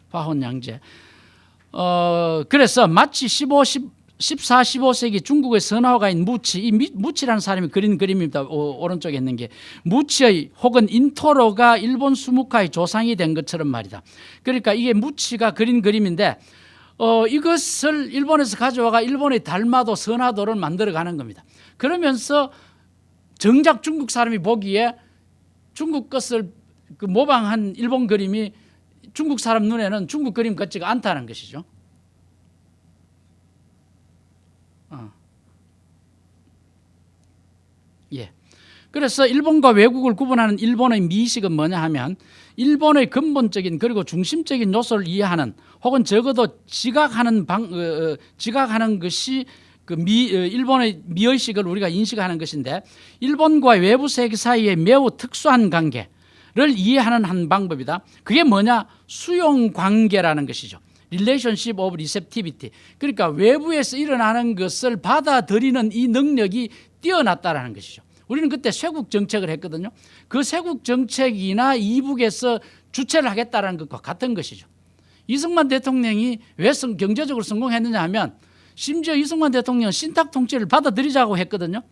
화혼 양제. 그래서 마치 14, 15세기 중국의 선화가인 무치, 이 무치라는 사람이 그린 그림입니다. 오른쪽에 있는 게 무치의 혹은 인토로가 일본 수묵화의 조상이 된 것처럼 말이다. 그러니까 이게 무치가 그린 그림인데, 이것을 일본에서 가져와가 일본의 달마도, 선화도를 만들어가는 겁니다. 그러면서 정작 중국 사람이 보기에 중국 것을 모방한 일본 그림이 중국 사람 눈에는 중국 그림 같지가 않다는 것이죠. 예. 그래서 일본과 외국을 구분하는 일본의 미식은 뭐냐 하면, 일본의 근본적인 그리고 중심적인 요소를 이해하는, 혹은 적어도 지각하는 것이 일본의 미의식을 우리가 인식하는 것인데, 일본과 외부 세계 사이의 매우 특수한 관계를 이해하는 한 방법이다. 그게 뭐냐? 수용 관계라는 것이죠. Relationship of Receptivity. 그러니까 외부에서 일어나는 것을 받아들이는 이 능력이 뛰어났다라는 것이죠. 우리는 그때 쇄국 정책을 했거든요. 그 쇄국 정책이나 이북에서 주체를 하겠다는 것과 같은 것이죠. 이승만 대통령이 왜 경제적으로 성공했느냐 하면, 심지어 이승만 대통령은 신탁 통치를 받아들이자고 했거든요.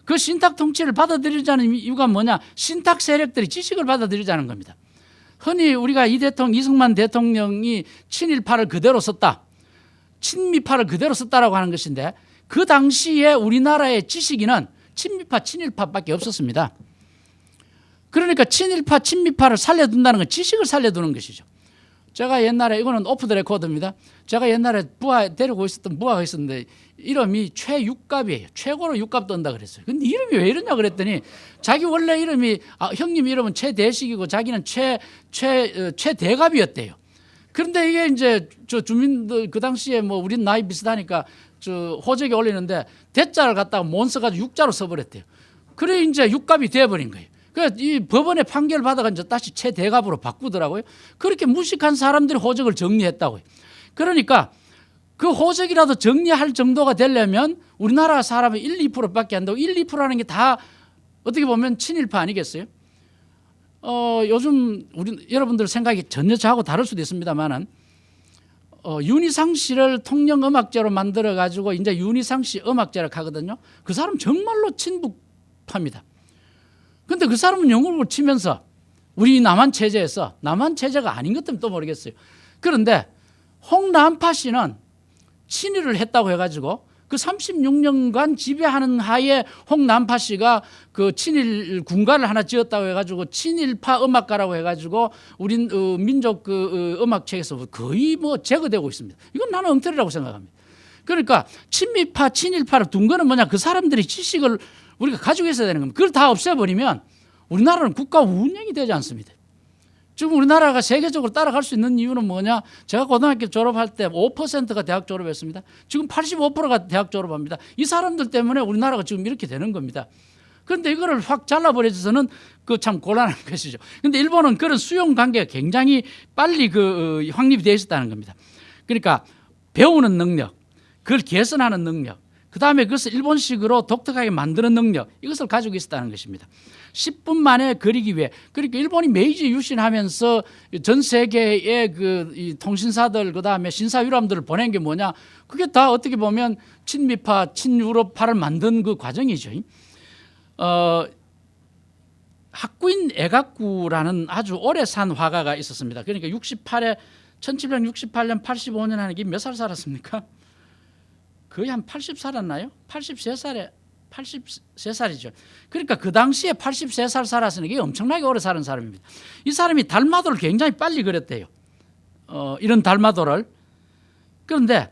그 신탁 통치를 받아들이자는 이유가 뭐냐? 신탁 세력들이 지식을 받아들이자는 겁니다. 흔히 우리가 이승만 대통령이 친일파를 그대로 썼다, 친미파를 그대로 썼다라고 하는 것인데, 그 당시에 우리나라의 지식인은 친미파, 친일파밖에 없었습니다. 그러니까 친일파, 친미파를 살려둔다는 건 지식을 살려두는 것이죠. 제가 옛날에, 이거는 오프 더 레코드입니다. 제가 옛날에 데리고 있었던 부하가 있었는데 이름이 최육갑이에요. 최고로 육갑 떤다 그랬어요. 근데 이름이 왜 이러냐 그랬더니, 자기 원래 이름이, 형님 이름은 최대식이고 자기는 최대갑이었대요. 그런데 이게 이제 저 주민들 그 당시에 뭐 우린 나이 비슷하니까 저 호적에 올리는데 대자를 갖다가 못 써가지고 육자로 써버렸대요. 그래 이제 육갑이 돼버린 거예요. 그래서 이 법원에 판결 받아가 이제 다시 최대갑으로 바꾸더라고요. 그렇게 무식한 사람들이 호적을 정리했다고요. 그러니까 그 호적이라도 정리할 정도가 되려면 우리나라 사람의 1, 2%밖에 안 되고, 1, 2%라는 게 다 어떻게 보면 친일파 아니겠어요? 요즘 여러분들 생각이 전혀 저하고 다를 수도 있습니다만은, 윤희상 씨를 통영음악제로 만들어 가지고 이제 윤희상 씨 음악제를 하거든요. 그 사람 정말로 친북파입니다. 근데 그 사람은 영국을 치면서 우리 남한 체제에서, 남한 체제가 아닌 것 때문에 또 모르겠어요. 그런데 홍남파 씨는 친일을 했다고 해가지고 그 36년간 지배하는 하에 홍남파 씨가 그 친일 군가를 하나 지었다고 해가지고 친일파 음악가라고 해가지고 우린 민족 음악책에서 거의 뭐 제거되고 있습니다. 이건 나는 엉터리라고 생각합니다. 그러니까 친미파, 친일파를 둔 거는 뭐냐? 그 사람들이 지식을 우리가 가지고 있어야 되는 겁니다. 그걸 다 없애버리면 우리나라는 국가 운영이 되지 않습니다. 지금 우리나라가 세계적으로 따라갈 수 있는 이유는 뭐냐? 제가 고등학교 졸업할 때 5%가 대학 졸업했습니다. 지금 85%가 대학 졸업합니다. 이 사람들 때문에 우리나라가 지금 이렇게 되는 겁니다. 그런데 이거를 확 잘라버려서는 그 참 곤란한 것이죠. 그런데 일본은 그런 수용 관계가 굉장히 빨리 확립이 되어 있었다는 겁니다. 그러니까 배우는 능력, 그걸 개선하는 능력, 그 다음에 그것을 일본식으로 독특하게 만드는 능력, 이것을 가지고 있었다는 것입니다. 10분 만에 그리기 위해. 그러니까 일본이 메이지 유신하면서 전 세계의 이 통신사들, 그 다음에 신사유람들을 보낸 게 뭐냐? 그게 다 어떻게 보면 친미파, 친유럽파를 만든 그 과정이죠. 학구인 애각구라는 아주 오래 산 화가가 있었습니다. 그러니까 1768년, 85년 하는 게 몇 살 살았습니까? 거의 한 80 살았나요? 83살이죠. 그러니까 그 당시에 83살 살았으니 이게 엄청나게 오래 사는 사람입니다. 이 사람이 달마도를 굉장히 빨리 그렸대요. 이런 달마도를. 그런데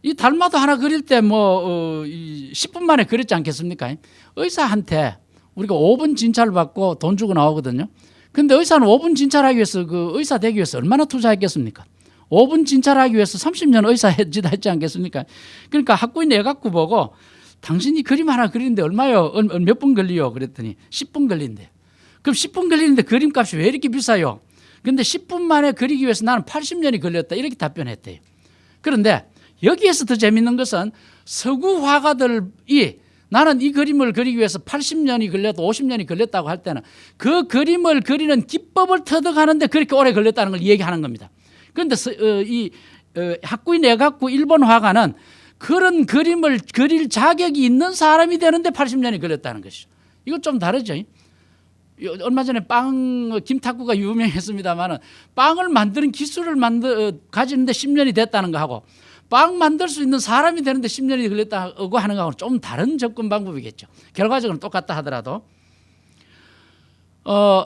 이 달마도 하나 그릴 때 10분 만에 그렸지 않겠습니까? 의사한테 우리가 5분 진찰을 받고 돈 주고 나오거든요. 근데 의사는 5분 진찰하기 위해서 그 의사 되기 위해서 얼마나 투자했겠습니까? 5분 진찰하기 위해서 30년 의사 했지 않겠습니까? 그러니까 학구인 애각구 보고 당신이 그림 하나 그리는데 얼마요? 몇 분 걸리요? 그랬더니 10분 걸린대. 그럼 10분 걸리는데 그림값이 왜 이렇게 비싸요? 근데 10분 만에 그리기 위해서 나는 80년이 걸렸다. 이렇게 답변했대요. 그런데 여기에서 더 재밌는 것은 서구 화가들이 나는 이 그림을 그리기 위해서 80년이 걸려도 50년이 걸렸다고 할 때는 그 그림을 그리는 기법을 터득하는데 그렇게 오래 걸렸다는 걸 얘기하는 겁니다. 그런데 학구인 애각구 일본 화가는 그런 그림을 그릴 자격이 있는 사람이 되는데 80년이 걸렸다는 것이죠. 이거 좀 다르죠. 얼마 전에 김탁구가 유명했습니다만 빵을 만드는 기술을 가지는데 10년이 됐다는 거하고 빵 만들 수 있는 사람이 되는데 10년이 걸렸다고 하는 거하고는 좀 다른 접근 방법이겠죠. 결과적으로는 똑같다 하더라도.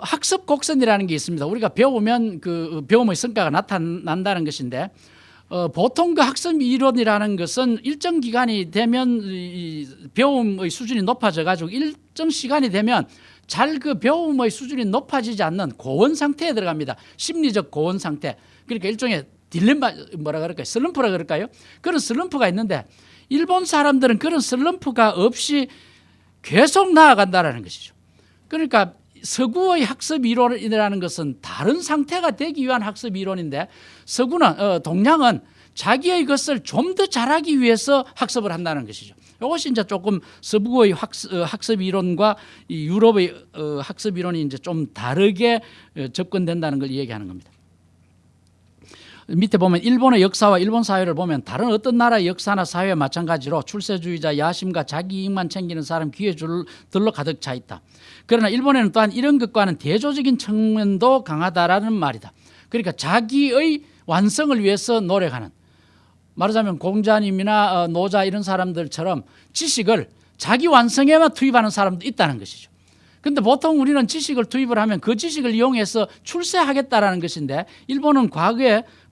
학습 곡선이라는 게 있습니다. 우리가 배우면 그 배움의 성과가 나타난다는 것인데 보통 그 학습 이론이라는 것은 일정 기간이 되면 이 배움의 수준이 높아져 가지고 일정 시간이 되면 잘 그 배움의 수준이 높아지지 않는 고원 상태에 들어갑니다. 심리적 고원 상태. 그러니까 일종의 딜레마, 뭐라 그럴까요? 슬럼프라 그럴까요? 그런 슬럼프가 있는데 일본 사람들은 그런 슬럼프가 없이 계속 나아간다는 것이죠. 그러니까 서구의 학습 이론이라는 것은 다른 상태가 되기 위한 학습 이론인데 서구는 동양은 자기의 것을 좀 더 잘하기 위해서 학습을 한다는 것이죠. 이것이 이제 조금 서구의 학습 이론과 이 유럽의 학습 이론이 이제 좀 다르게 접근된다는 걸 얘기하는 겁니다. 밑에 보면 일본의 역사와 일본 사회를 보면 다른 어떤 나라의 역사나 사회와 마찬가지로 출세주의자, 야심과 자기 이익만 챙기는 사람 귀에줄들로 가득 차 있다. 그러나 일본에는 또한 이런 것과는 대조적인 측면도 강하다라는 말이다. 그러니까 자기의 완성을 위해서 노력하는, 말하자면 공자님이나 노자 이런 사람들처럼 지식을 자기 완성에만 투입하는 사람도 있다는 것이죠. 그런데 보통 우리는 지식을 투입을 하면 그 지식을 이용해서 출세하겠다라는 것인데 일본은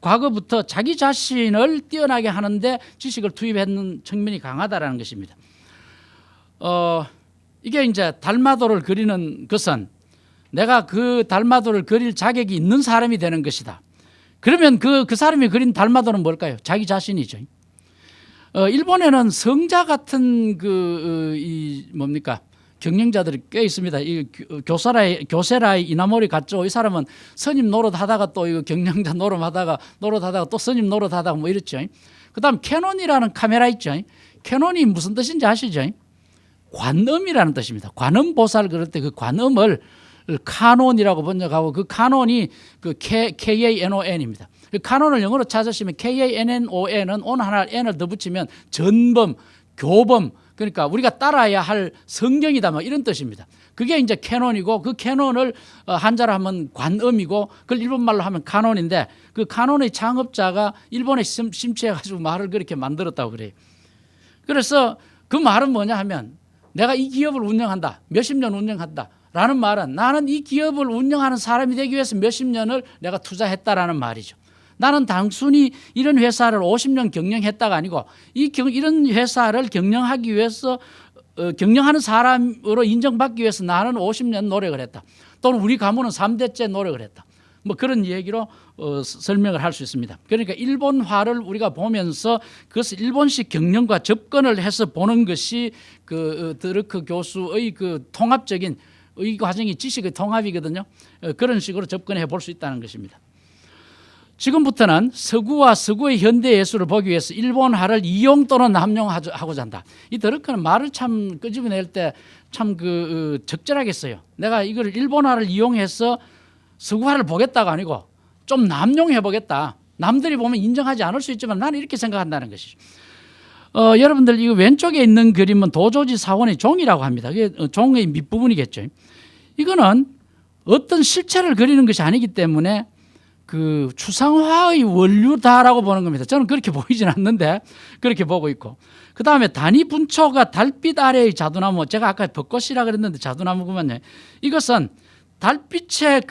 과거부터 자기 자신을 뛰어나게 하는데 지식을 투입하는 측면이 강하다라는 것입니다. 이게 이제 달마도를 그리는 것은 내가 그 달마도를 그릴 자격이 있는 사람이 되는 것이다. 그러면 그 사람이 그린 달마도는 뭘까요? 자기 자신이죠. 일본에는 성자 같은 경영자들이 꽤 있습니다. 이 교세라의 이나모리 같죠. 이 사람은 스님 노릇하다가 또 이거 경영자 노릇하다가 또 스님 노릇하다가 뭐 이랬죠. 그다음 캐논이라는 카메라 있죠. 캐논이 무슨 뜻인지 아시죠? 관음이라는 뜻입니다. 관음보살 그럴 때 그 관음을 카논이라고 번역하고 그 카논이 그 KANON입니다. 그 카논을 영어로 찾으시면 KANNON은 온 하나 N을 더 붙이면 전범, 교범, 그러니까 우리가 따라야 할 성경이다 뭐 이런 뜻입니다. 그게 이제 캐논이고 그 캐논을 한자로 하면 관음이고 그걸 일본말로 하면 카논인데 그 카논의 창업자가 일본에 심취해가지고 말을 그렇게 만들었다고 그래요. 그래서 그 말은 뭐냐 하면 내가 이 기업을 운영한다. 몇십 년 운영한다. 라는 말은 나는 이 기업을 운영하는 사람이 되기 위해서 몇십 년을 내가 투자했다라는 말이죠. 나는 단순히 이런 회사를 50년 경영했다가 아니고 이런 회사를 경영하기 위해서 경영하는 사람으로 인정받기 위해서 나는 50년 노력을 했다. 또는 우리 가문은 3대째 노력을 했다. 뭐 그런 얘기로 설명을 할 수 있습니다. 그러니까 일본화를 우리가 보면서 그것을 일본식 경영과 접근을 해서 보는 것이 그 드르크 교수의 그 통합적인 이 과정이 지식의 통합이거든요. 그런 식으로 접근해 볼 수 있다는 것입니다. 지금부터는 서구와 서구의 현대 예술을 보기 위해서 일본화를 이용 또는 남용하고자 한다. 이 더럽게는 말을 참 끄집어낼 때 참 적절하게 써요. 내가 이걸 일본화를 이용해서 서구화를 보겠다가 아니고 좀 남용해 보겠다. 남들이 보면 인정하지 않을 수 있지만 나는 이렇게 생각한다는 것이죠. 여러분들 이 왼쪽에 있는 그림은 도조지 사원의 종이라고 합니다. 이게 종의 밑부분이겠죠. 이거는 어떤 실체를 그리는 것이 아니기 때문에 그 추상화의 원류다라고 보는 겁니다. 저는 그렇게 보이진 않는데 그렇게 보고 있고, 그 다음에 단위 분초가 달빛 아래의 자두나무, 제가 아까 벚꽃이라 그랬는데 자두나무구만요. 이것은 달빛의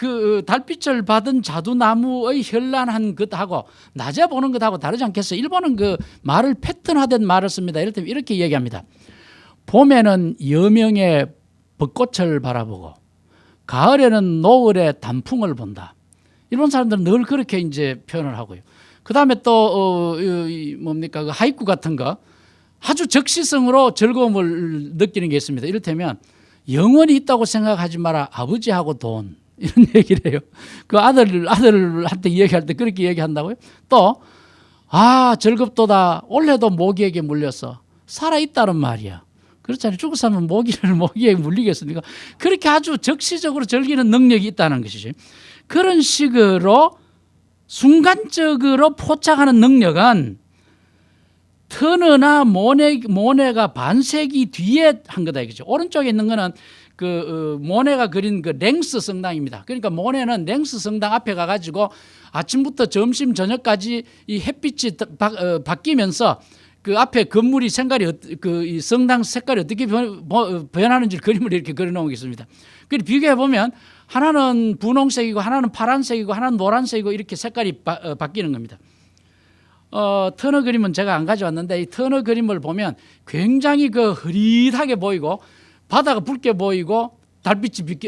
달빛을 받은 자두나무의 현란한 것하고 낮에 보는 것하고 다르지 않겠어요? 일본은 그 말을 패턴화된 말을 씁니다. 이럴 때 이렇게 얘기합니다. 봄에는 여명의 벚꽃을 바라보고 가을에는 노을의 단풍을 본다. 일본 사람들은 늘 그렇게 이제 표현을 하고요. 그 다음에 또 뭡니까 그 하이쿠 같은 거 아주 적시성으로 즐거움을 느끼는 게 있습니다. 이를테면 영원히 있다고 생각하지 마라. 아버지하고 돈. 이런 얘기를 해요. 그 아들한테 얘기할 때 그렇게 얘기한다고요. 또, 즐겁도다. 올해도 모기에게 물렸어. 살아있다는 말이야. 그렇잖아요. 죽었으면 모기에 물리겠습니까? 그렇게 아주 적시적으로 즐기는 능력이 있다는 것이죠. 그런 식으로 순간적으로 포착하는 능력은 터너나 모네가 반세기 뒤에 한 거다 이거죠. 오른쪽에 있는 거는 모네가 그린 그 랭스 성당입니다. 그러니까 모네는 랭스 성당 앞에 가가지고 아침부터 점심 저녁까지 이 햇빛이 바뀌면서 그 앞에 건물이 이 성당 색깔이 어떻게 변하는지 그림을 이렇게 그려놓은 게 있습니다. 그리고 비교해 보면 하나는 분홍색이고 하나는 파란색이고 하나는 노란색이고 이렇게 색깔이 바뀌는 겁니다. 터너 그림은 제가 안 가져왔는데 이 터너 그림을 보면 굉장히 흐릿하게 보이고 바다가 붉게 보이고 달빛이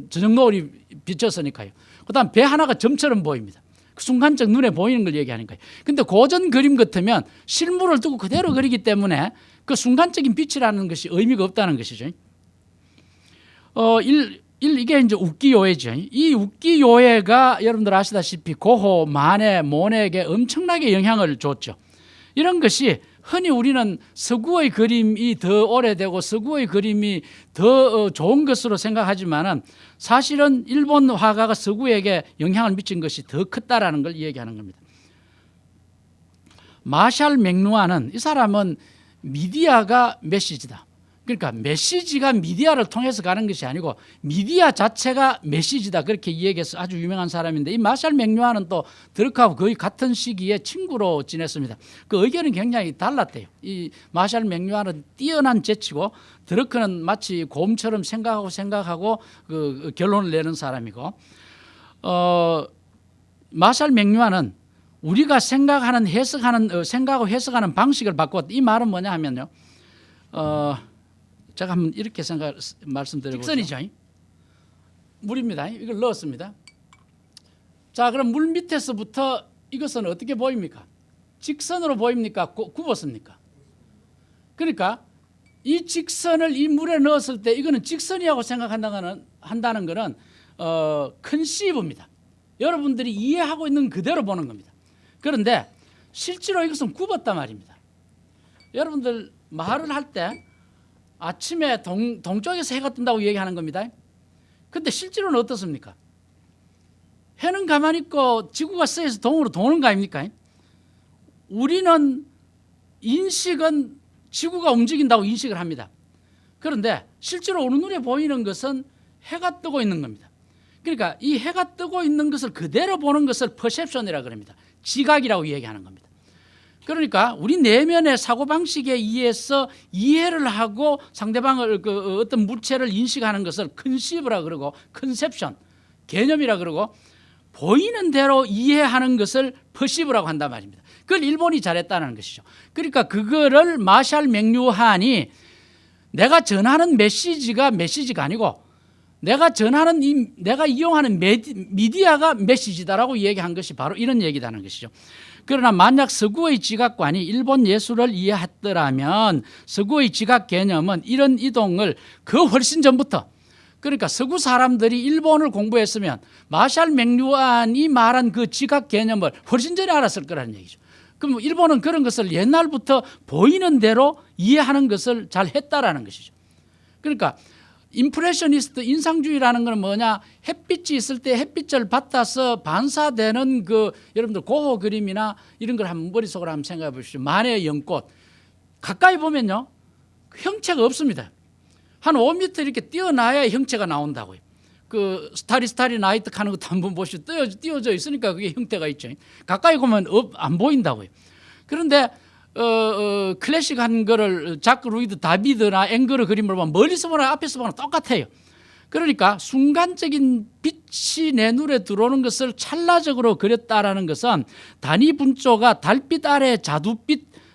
저녁 노을이 비쳤으니까요. 그다음 배 하나가 점처럼 보입니다. 그 순간적 눈에 보이는 걸 얘기하는 거예요. 근데 고전 그림 같으면 실물을 두고 그대로 그리기 때문에 그 순간적인 빛이라는 것이 의미가 없다는 것이죠. 이게 이제 우키요에죠. 이 우키요에가 여러분들 아시다시피 고호, 마네, 모네에게 엄청나게 영향을 줬죠. 이런 것이 흔히 우리는 서구의 그림이 더 오래되고 서구의 그림이 더 좋은 것으로 생각하지만은 사실은 일본 화가가 서구에게 영향을 미친 것이 더 컸다라는 걸 얘기하는 겁니다. 마샬 맥루아는 이 사람은 미디어가 메시지다. 그러니까 메시지가 미디어를 통해서 가는 것이 아니고 미디어 자체가 메시지다 그렇게 얘기해서 아주 유명한 사람인데 이 마샬 맥루아는 또 드럭하고 거의 같은 시기에 친구로 지냈습니다. 그 의견은 굉장히 달랐대요. 이 마샬 맥루아는 뛰어난 재치고 드럭은 마치 곰처럼 생각하고 그 결론을 내는 사람이고 마샬 맥루아는 우리가 생각하고 해석하는 방식을 바꿨다. 이 말은 뭐냐 하면요. 제가 한번 이렇게 말씀드려보죠. 직선이죠. 물입니다. 이걸 넣었습니다. 자, 그럼 물 밑에서부터 이것은 어떻게 보입니까? 직선으로 보입니까? 굽었습니까? 그러니까 이 직선을 이 물에 넣었을 때 이거는 직선이라고 한다는 것은 컨시브입니다. 여러분들이 이해하고 있는 그대로 보는 겁니다. 그런데 실제로 이것은 굽었단 말입니다. 여러분들 말을 할 때 아침에 동쪽에서 해가 뜬다고 얘기하는 겁니다. 근데 실제로는 어떻습니까? 해는 가만히 있고 지구가 서에서 동으로 도는 거 아닙니까? 우리는 인식은 지구가 움직인다고 인식을 합니다. 그런데 실제로 우리 눈에 보이는 것은 해가 뜨고 있는 겁니다. 그러니까 이 해가 뜨고 있는 것을 그대로 보는 것을 퍼셉션이라고 합니다. 지각이라고 얘기하는 겁니다. 그러니까 우리 내면의 사고방식에 의해서 이해를 하고 상대방을 어떤 물체를 인식하는 것을 컨시브라고 그러고 컨셉션, 개념이라고 그러고 보이는 대로 이해하는 것을 퍼시브라고 한단 말입니다. 그걸 일본이 잘했다는 것이죠. 그러니까 그거를 마샬 맥루한이 내가 전하는 메시지가 아니고 내가 이용하는 미디어가 메시지다라고 얘기한 것이 바로 이런 얘기다는 것이죠. 그러나 만약 서구의 지각관이 일본 예술을 이해했더라면 서구의 지각 개념은 이런 이동을 훨씬 전부터 그러니까 서구 사람들이 일본을 공부했으면 마샬 맥루안이 말한 그 지각 개념을 훨씬 전에 알았을 거라는 얘기죠. 그럼 일본은 그런 것을 옛날부터 보이는 대로 이해하는 것을 잘 했다라는 것이죠. 그러니까 임프레셔니스트 인상주의라는 건 뭐냐, 햇빛이 있을 때 햇빛을 받아서 반사되는 그 여러분들 고호 그림이나 이런 걸 한번 머릿속으로 한번 생각해 보십시오. 만해의 연꽃 가까이 보면요 형체가 없습니다. 한 5m 이렇게 띄어놔야 형체가 나온다고요. 그 스타리 나이트 하는 것도 한번 보시죠. 띄어져 있으니까 그게 형태가 있죠. 가까이 보면 안 보인다고요. 그런데 클래식한 거를 자크 루이드 다비드나 앵거르 그림을 보면 멀리서 보나 앞에서 보나 똑같아요. 그러니까 순간적인 빛이 내 눈에 들어오는 것을 찰나적으로 그렸다라는 것은 단위 분조가 달빛 아래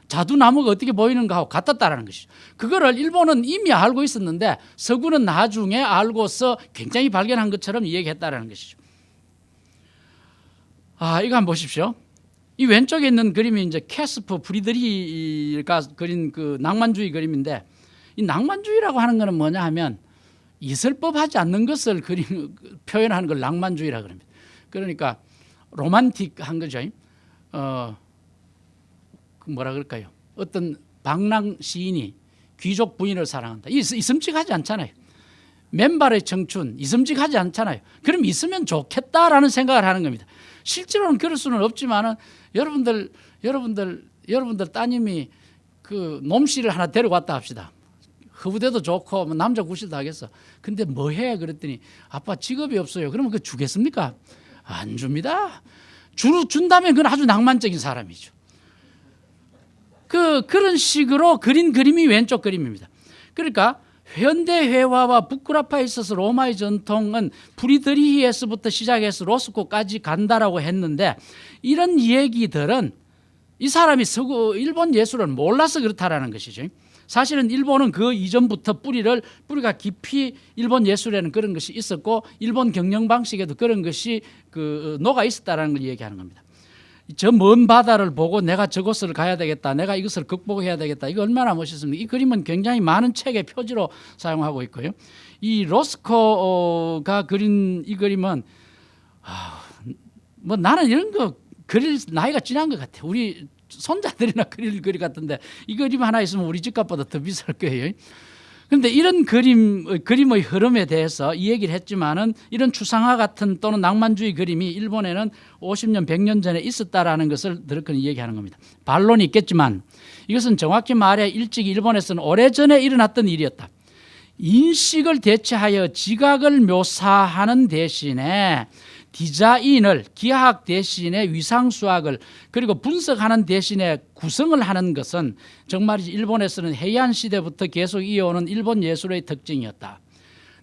자두나무가 어떻게 보이는가 하고 같았다라는 것이죠. 그거를 일본은 이미 알고 있었는데 서구는 나중에 알고서 굉장히 발견한 것처럼 이야기했다라는 것이죠. 이거 한번 보십시오. 이 왼쪽에 있는 그림이 이제 캐스퍼 프리드리히가 그린 그 낭만주의 그림인데, 이 낭만주의라고 하는 것은 뭐냐 하면 이설법하지 않는 것을 표현하는 걸 낭만주의라고 그럽니다. 그러니까 로만틱한 거죠. 뭐라 그럴까요? 어떤 방랑 시인이 귀족 부인을 사랑한다. 이슴직하지 않잖아요. 맨발의 청춘, 이슴직하지 않잖아요. 그럼 있으면 좋겠다라는 생각을 하는 겁니다. 실제로는 그럴 수는 없지만은 여러분들 따님이 그 놈씨를 하나 데려왔다 합시다. 허브대도 좋고 남자 구실도 하겠어. 근데 뭐 해? 그랬더니 아빠 직업이 없어요. 그러면 그거 주겠습니까? 안 줍니다. 준다면 그건 아주 낭만적인 사람이죠. 그런 식으로 그린 그림이 왼쪽 그림입니다. 그러니까 현대 회화와 부끄라파에 있어서 로마의 전통은 프리드리히에서부터 시작해서 로스코까지 간다라고 했는데, 이런 얘기들은 이 사람이 일본 예술을 몰라서 그렇다라는 것이죠. 사실은 일본은 그 이전부터 뿌리가 깊이 일본 예술에는 그런 것이 있었고 일본 경영 방식에도 그런 것이 녹아 있었다라는 걸 얘기하는 겁니다. 저 먼 바다를 보고 내가 저곳을 가야 되겠다, 내가 이것을 극복해야 되겠다, 이거 얼마나 멋있습니까? 이 그림은 굉장히 많은 책의 표지로 사용하고 있고요. 이 로스코가 그린 이 그림은 뭐 나는 이런 거 그릴 나이가 지난 것 같아요. 우리 손자들이나 그릴 그림 같은데 이 그림 하나 있으면 우리 집값보다 더 비쌀 거예요. 그런데 이런 그림의 흐름에 대해서 이 얘기를 했지만은, 이런 추상화 같은 또는 낭만주의 그림이 일본에는 50년, 100년 전에 있었다라는 것을 드러큰 얘기하는 겁니다. 반론이 있겠지만 이것은 정확히 말해 일찍 일본에서는 오래전에 일어났던 일이었다. 인식을 대체하여 지각을 묘사하는 대신에 디자인을, 기하학 대신에 위상수학을, 그리고 분석하는 대신에 구성을 하는 것은 정말이지 일본에서는 해안 시대부터 계속 이어오는 일본 예술의 특징이었다.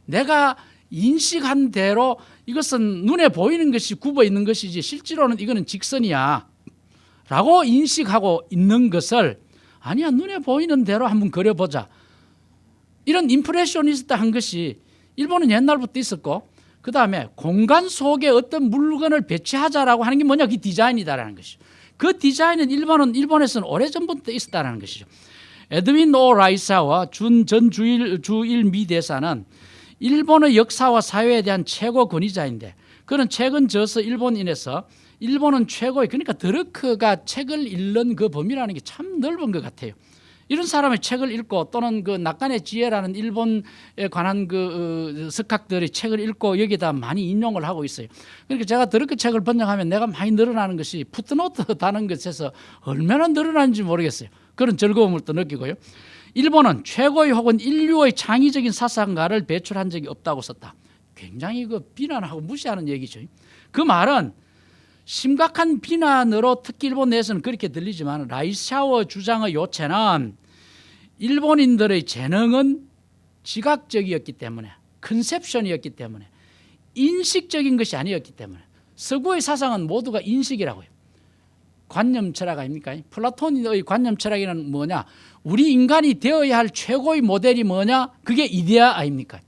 내가 인식한 대로 이것은 눈에 보이는 것이 굽어 있는 것이지 실제로는 이거는 직선이야 라고 인식하고 있는 것을, 아니야 눈에 보이는 대로 한번 그려보자, 이런 임프레셔니스트 한 것이 일본은 옛날부터 있었고, 그 다음에 공간 속에 어떤 물건을 배치하자라고 하는 게 뭐냐, 그 디자인이다라는 것이죠. 그 디자인은 일본에서는 오래전부터 있었다는 것이죠. 에드윈 오 라이사와 전 주일 미 대사는 일본의 역사와 사회에 대한 최고 권위자인데, 그는 최근 저서 일본인에서 일본은 최고의, 그러니까 드러크가 책을 읽는 그 범위라는 게 참 넓은 것 같아요. 이런 사람의 책을 읽고, 또는 그 낙관의 지혜라는 일본에 관한 그 석학들의 책을 읽고 여기다 많이 인용을 하고 있어요. 그러니까 제가 드러크 책을 번역하면 내가 많이 늘어나는 것이 풋노트 다는 것에서 얼마나 늘어나는지 모르겠어요. 그런 즐거움을 또 느끼고요. 일본은 최고의 혹은 인류의 창의적인 사상가를 배출한 적이 없다고 썼다. 굉장히 비난하고 무시하는 얘기죠. 그 말은 심각한 비난으로 특히 일본 내에서는 그렇게 들리지만, 라이샤워 주장의 요체는 일본인들의 재능은 지각적이었기 때문에, 컨셉션이었기 때문에, 인식적인 것이 아니었기 때문에, 서구의 사상은 모두가 인식이라고요. 관념 철학 아닙니까? 플라톤의 관념 철학이란 뭐냐? 우리 인간이 되어야 할 최고의 모델이 뭐냐? 그게 이데아 아닙니까?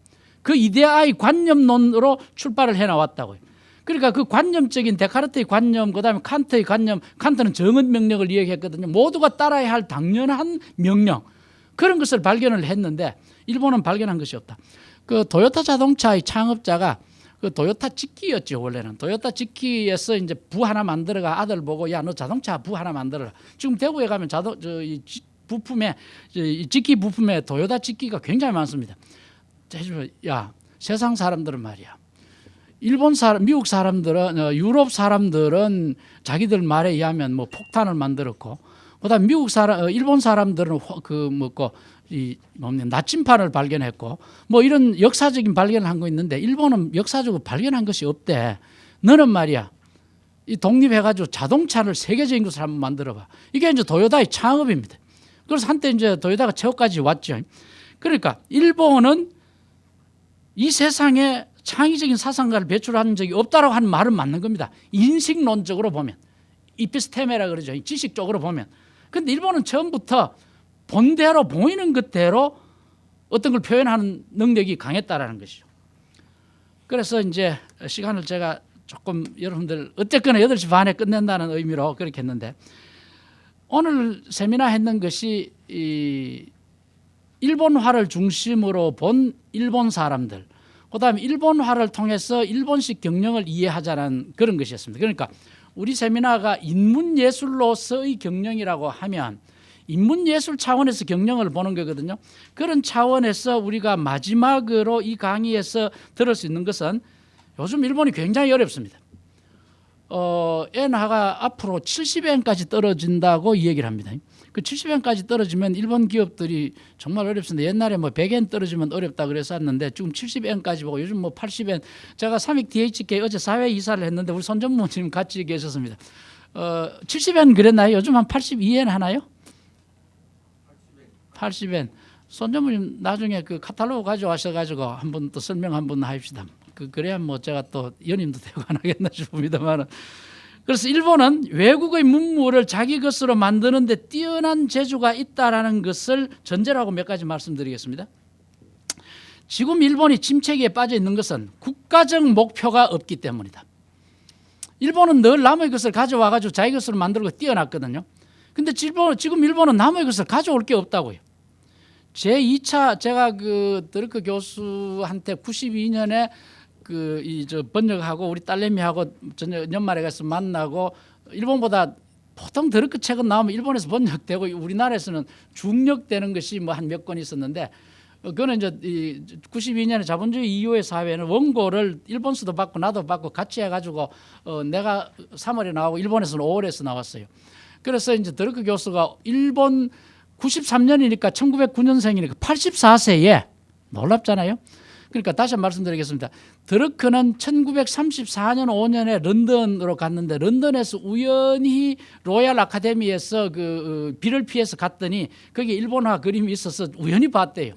그 이데아의 관념론으로 출발을 해나왔다고요. 그러니까 그 관념적인 데카르트의 관념, 그 다음에 칸트의 관념, 칸트는 정언 명령을 이야기했거든요. 모두가 따라야 할 당연한 명령, 그런 것을 발견을 했는데 일본은 발견한 것이 없다. 그 도요타 자동차의 창업자가 그 도요타 직기였죠. 원래는 도요타 직기에서 이제 부 하나 만들어가 아들 보고 야 너 자동차 부 하나 만들어라. 지금 대구에 가면 이 부품에 이 직기 부품에 도요타 직기가 굉장히 많습니다. 야 세상 사람들은 말이야. 일본 사람, 미국 사람들은 유럽 사람들은 자기들 말에 의하면 뭐 폭탄을 만들었고, 그다음 미국 사람, 일본 사람들은 이 나침판을 발견했고, 뭐 이런 역사적인 발견을 한 거 있는데 일본은 역사적으로 발견한 것이 없대. 너는 말이야, 이 독립해가지고 자동차를 세계적인 것을 한번 만들어봐. 이게 이제 도요타의 창업입니다. 그래서 한때 이제 도요타가 최고까지 왔죠. 그러니까 일본은 이 세상에 창의적인 사상가를 배출한 적이 없다라고 하는 말은 맞는 겁니다. 인식론적으로 보면, 이피스테메라 그러죠. 지식적으로 보면. 그런데 일본은 처음부터 본대로 보이는 것대로 어떤 걸 표현하는 능력이 강했다라는 것이죠. 그래서 이제 시간을 제가 조금 여러분들 어쨌거나 8시 반에 끝낸다는 의미로 그렇게 했는데, 오늘 세미나 했는 것이 이 일본화를 중심으로 본 일본 사람들, 그다음에 일본화를 통해서 일본식 경영을 이해하자는 그런 것이었습니다. 그러니까 우리 세미나가 인문예술로서의 경영이라고 하면 인문예술 차원에서 경영을 보는 거거든요. 그런 차원에서 우리가 마지막으로 이 강의에서 들을 수 있는 것은 요즘 일본이 굉장히 어렵습니다. 엔화가 앞으로 70엔까지 떨어진다고 이 얘기를 합니다. 그 70엔까지 떨어지면 일본 기업들이 정말 어렵습니다. 옛날에 뭐 100엔 떨어지면 어렵다 그랬었는데 지금 70엔까지 보고 요즘 뭐 80엔. 제가 삼익 DHK 어제 사회 이사를 했는데 우리 손 전무님 같이 계셨습니다. 70엔 그랬나요? 요즘 한 82엔 하나요? 80엔. 손 전무님 나중에 그 카탈로그 가져와셔가지고 한번 또 설명 한번 합시다. 그래야 뭐 제가 또 연임도 되고 안 하겠나 싶습니다만. 그래서 일본은 외국의 문물을 자기 것으로 만드는 데 뛰어난 재주가 있다라는 것을 전제로 하고 몇 가지 말씀드리겠습니다. 지금 일본이 침체기에 빠져 있는 것은 국가적 목표가 없기 때문이다. 일본은 늘 남의 것을 가져와가지고 자기 것으로 만들고 뛰어났거든요. 근데 지금 일본은 남의 것을 가져올 게 없다고요. 제2차 제가 그 드르크 교수한테 92년에 번역하고 우리 딸내미하고 연말에 가서 만나고, 일본보다 보통 드르크 책은 나오면 일본에서 번역되고 우리나라에서는 중역되는 것이 뭐 한 몇 권 있었는데, 그거는 이제 92년에 자본주의 이후의 사회는 원고를 일본서도 받고 나도 받고 같이 해가지고 내가 3월에 나오고 일본에서는 5월에서 나왔어요. 그래서 이제 드르크 교수가 일본 93년이니까 1909년생이니까 84세에 놀랍잖아요. 그러니까 다시 말씀드리겠습니다. 드르크는 1934년 5년에 런던으로 갔는데 런던에서 우연히 로얄 아카데미에서 비를 피해서 갔더니 거기에 일본화 그림이 있어서 우연히 봤대요.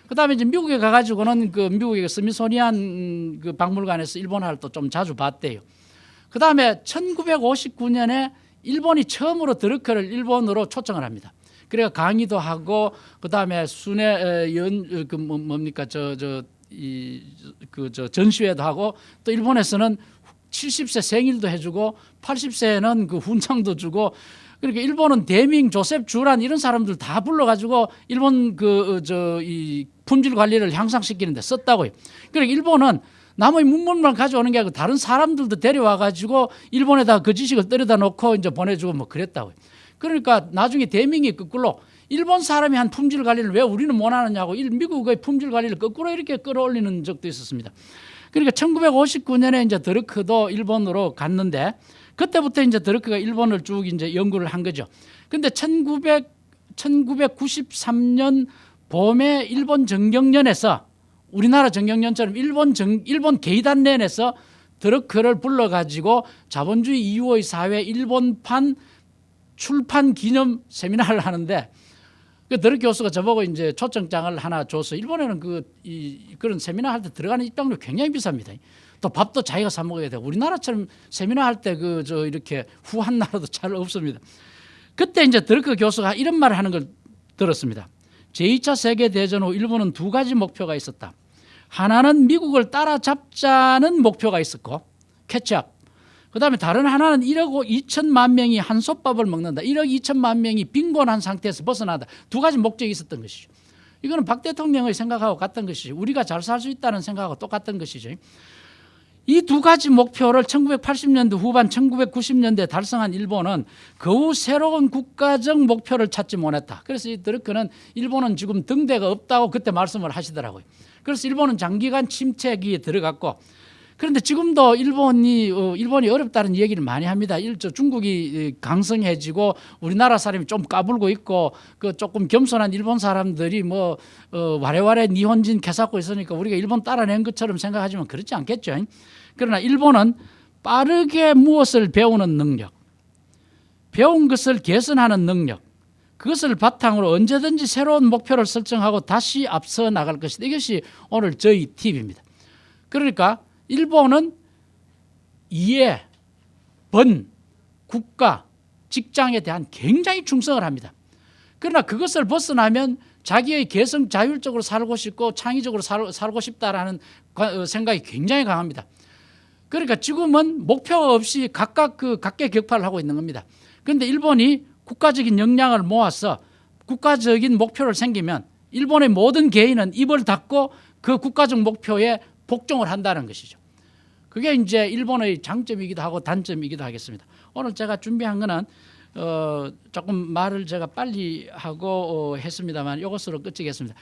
그다음에 이제 미국에 가가지고는 미국의 스미소니안 박물관에서 일본화를 또 좀 자주 봤대요. 그다음에 1959년에 일본이 처음으로 드르크를 일본으로 초청을 합니다. 그래가 강의도 하고 그다음에 순회 전시회도 하고, 또 일본에서는 70세 생일도 해주고 80세에는 그 훈장도 주고, 그러니까 일본은 대밍, 조셉 주란 이런 사람들 다 불러가지고 일본 이 품질 관리를 향상시키는데 썼다고요. 그러니까 일본은 남의 문물만 가져오는 게 아니고 다른 사람들도 데려와가지고 일본에다 그 지식을 떨어다 놓고 이제 보내주고 뭐 그랬다고요. 그러니까 나중에 대밍이 거꾸로 일본 사람이 한 품질 관리를 왜 우리는 못하느냐고 미국의 품질 관리를 거꾸로 이렇게 끌어올리는 적도 있었습니다. 그러니까 1959년에 이제 드르크도 일본으로 갔는데, 그때부터 이제 드르크가 일본을 쭉 이제 연구를 한 거죠. 근데 1993년 봄에 일본 정경련에서 우리나라 정경련처럼 일본 게이단렌에서 드르크를 불러가지고 자본주의 이후의 사회 일본판 출판 기념 세미나를 하는데, 그 드르크 교수가 저보고 이제 초청장을 하나 줘서, 일본에는 그런 세미나 할 때 들어가는 입장료 굉장히 비쌉니다. 또 밥도 자기가 사 먹어야 되고, 우리나라처럼 세미나 할 때 이렇게 후한 나라도 잘 없습니다. 그때 이제 드르크 교수가 이런 말을 하는 걸 들었습니다. 제2차 세계대전 후 일본은 두 가지 목표가 있었다. 하나는 미국을 따라잡자는 목표가 있었고, 캐치업. 그다음에 다른 하나는 1억 2천만 명이 한솥밥을 먹는다. 1억 2천만 명이 빈곤한 상태에서 벗어나다. 두 가지 목적이 있었던 것이죠. 이거는 박 대통령의 생각하고 같은 것이죠. 우리가 잘 살 수 있다는 생각하고 똑같은 것이죠. 이 두 가지 목표를 1980년대 후반 1990년대에 달성한 일본은 그 후 새로운 국가적 목표를 찾지 못했다. 그래서 이 드루크는 일본은 지금 등대가 없다고 그때 말씀을 하시더라고요. 그래서 일본은 장기간 침체기에 들어갔고, 그런데 지금도 일본이 어렵다는 얘기를 많이 합니다. 중국이 강성해지고 우리나라 사람이 좀 까불고 있고 그 조금 겸손한 일본 사람들이 와레와레 니혼진 개사고 있으니까 우리가 일본 따라낸 것처럼 생각하지만 그렇지 않겠죠. 그러나 일본은 빠르게 무엇을 배우는 능력, 배운 것을 개선하는 능력, 그것을 바탕으로 언제든지 새로운 목표를 설정하고 다시 앞서 나갈 것이다. 이것이 오늘 저희 팁입니다. 그러니까 일본은 이해, 번, 국가, 직장에 대한 굉장히 충성을 합니다. 그러나 그것을 벗어나면 자기의 개성 자율적으로 살고 싶고 창의적으로 살고 싶다라는 생각이 굉장히 강합니다. 그러니까 지금은 목표가 없이 각각 각계격파를 하고 있는 겁니다. 그런데 일본이 국가적인 역량을 모아서 국가적인 목표를 생기면 일본의 모든 개인은 입을 닫고 그 국가적 목표에 복종을 한다는 것이죠. 그게 이제 일본의 장점이기도 하고 단점이기도 하겠습니다. 오늘 제가 준비한 거는 조금 말을 제가 빨리 하고 했습니다만 이것으로 끝이겠습니다.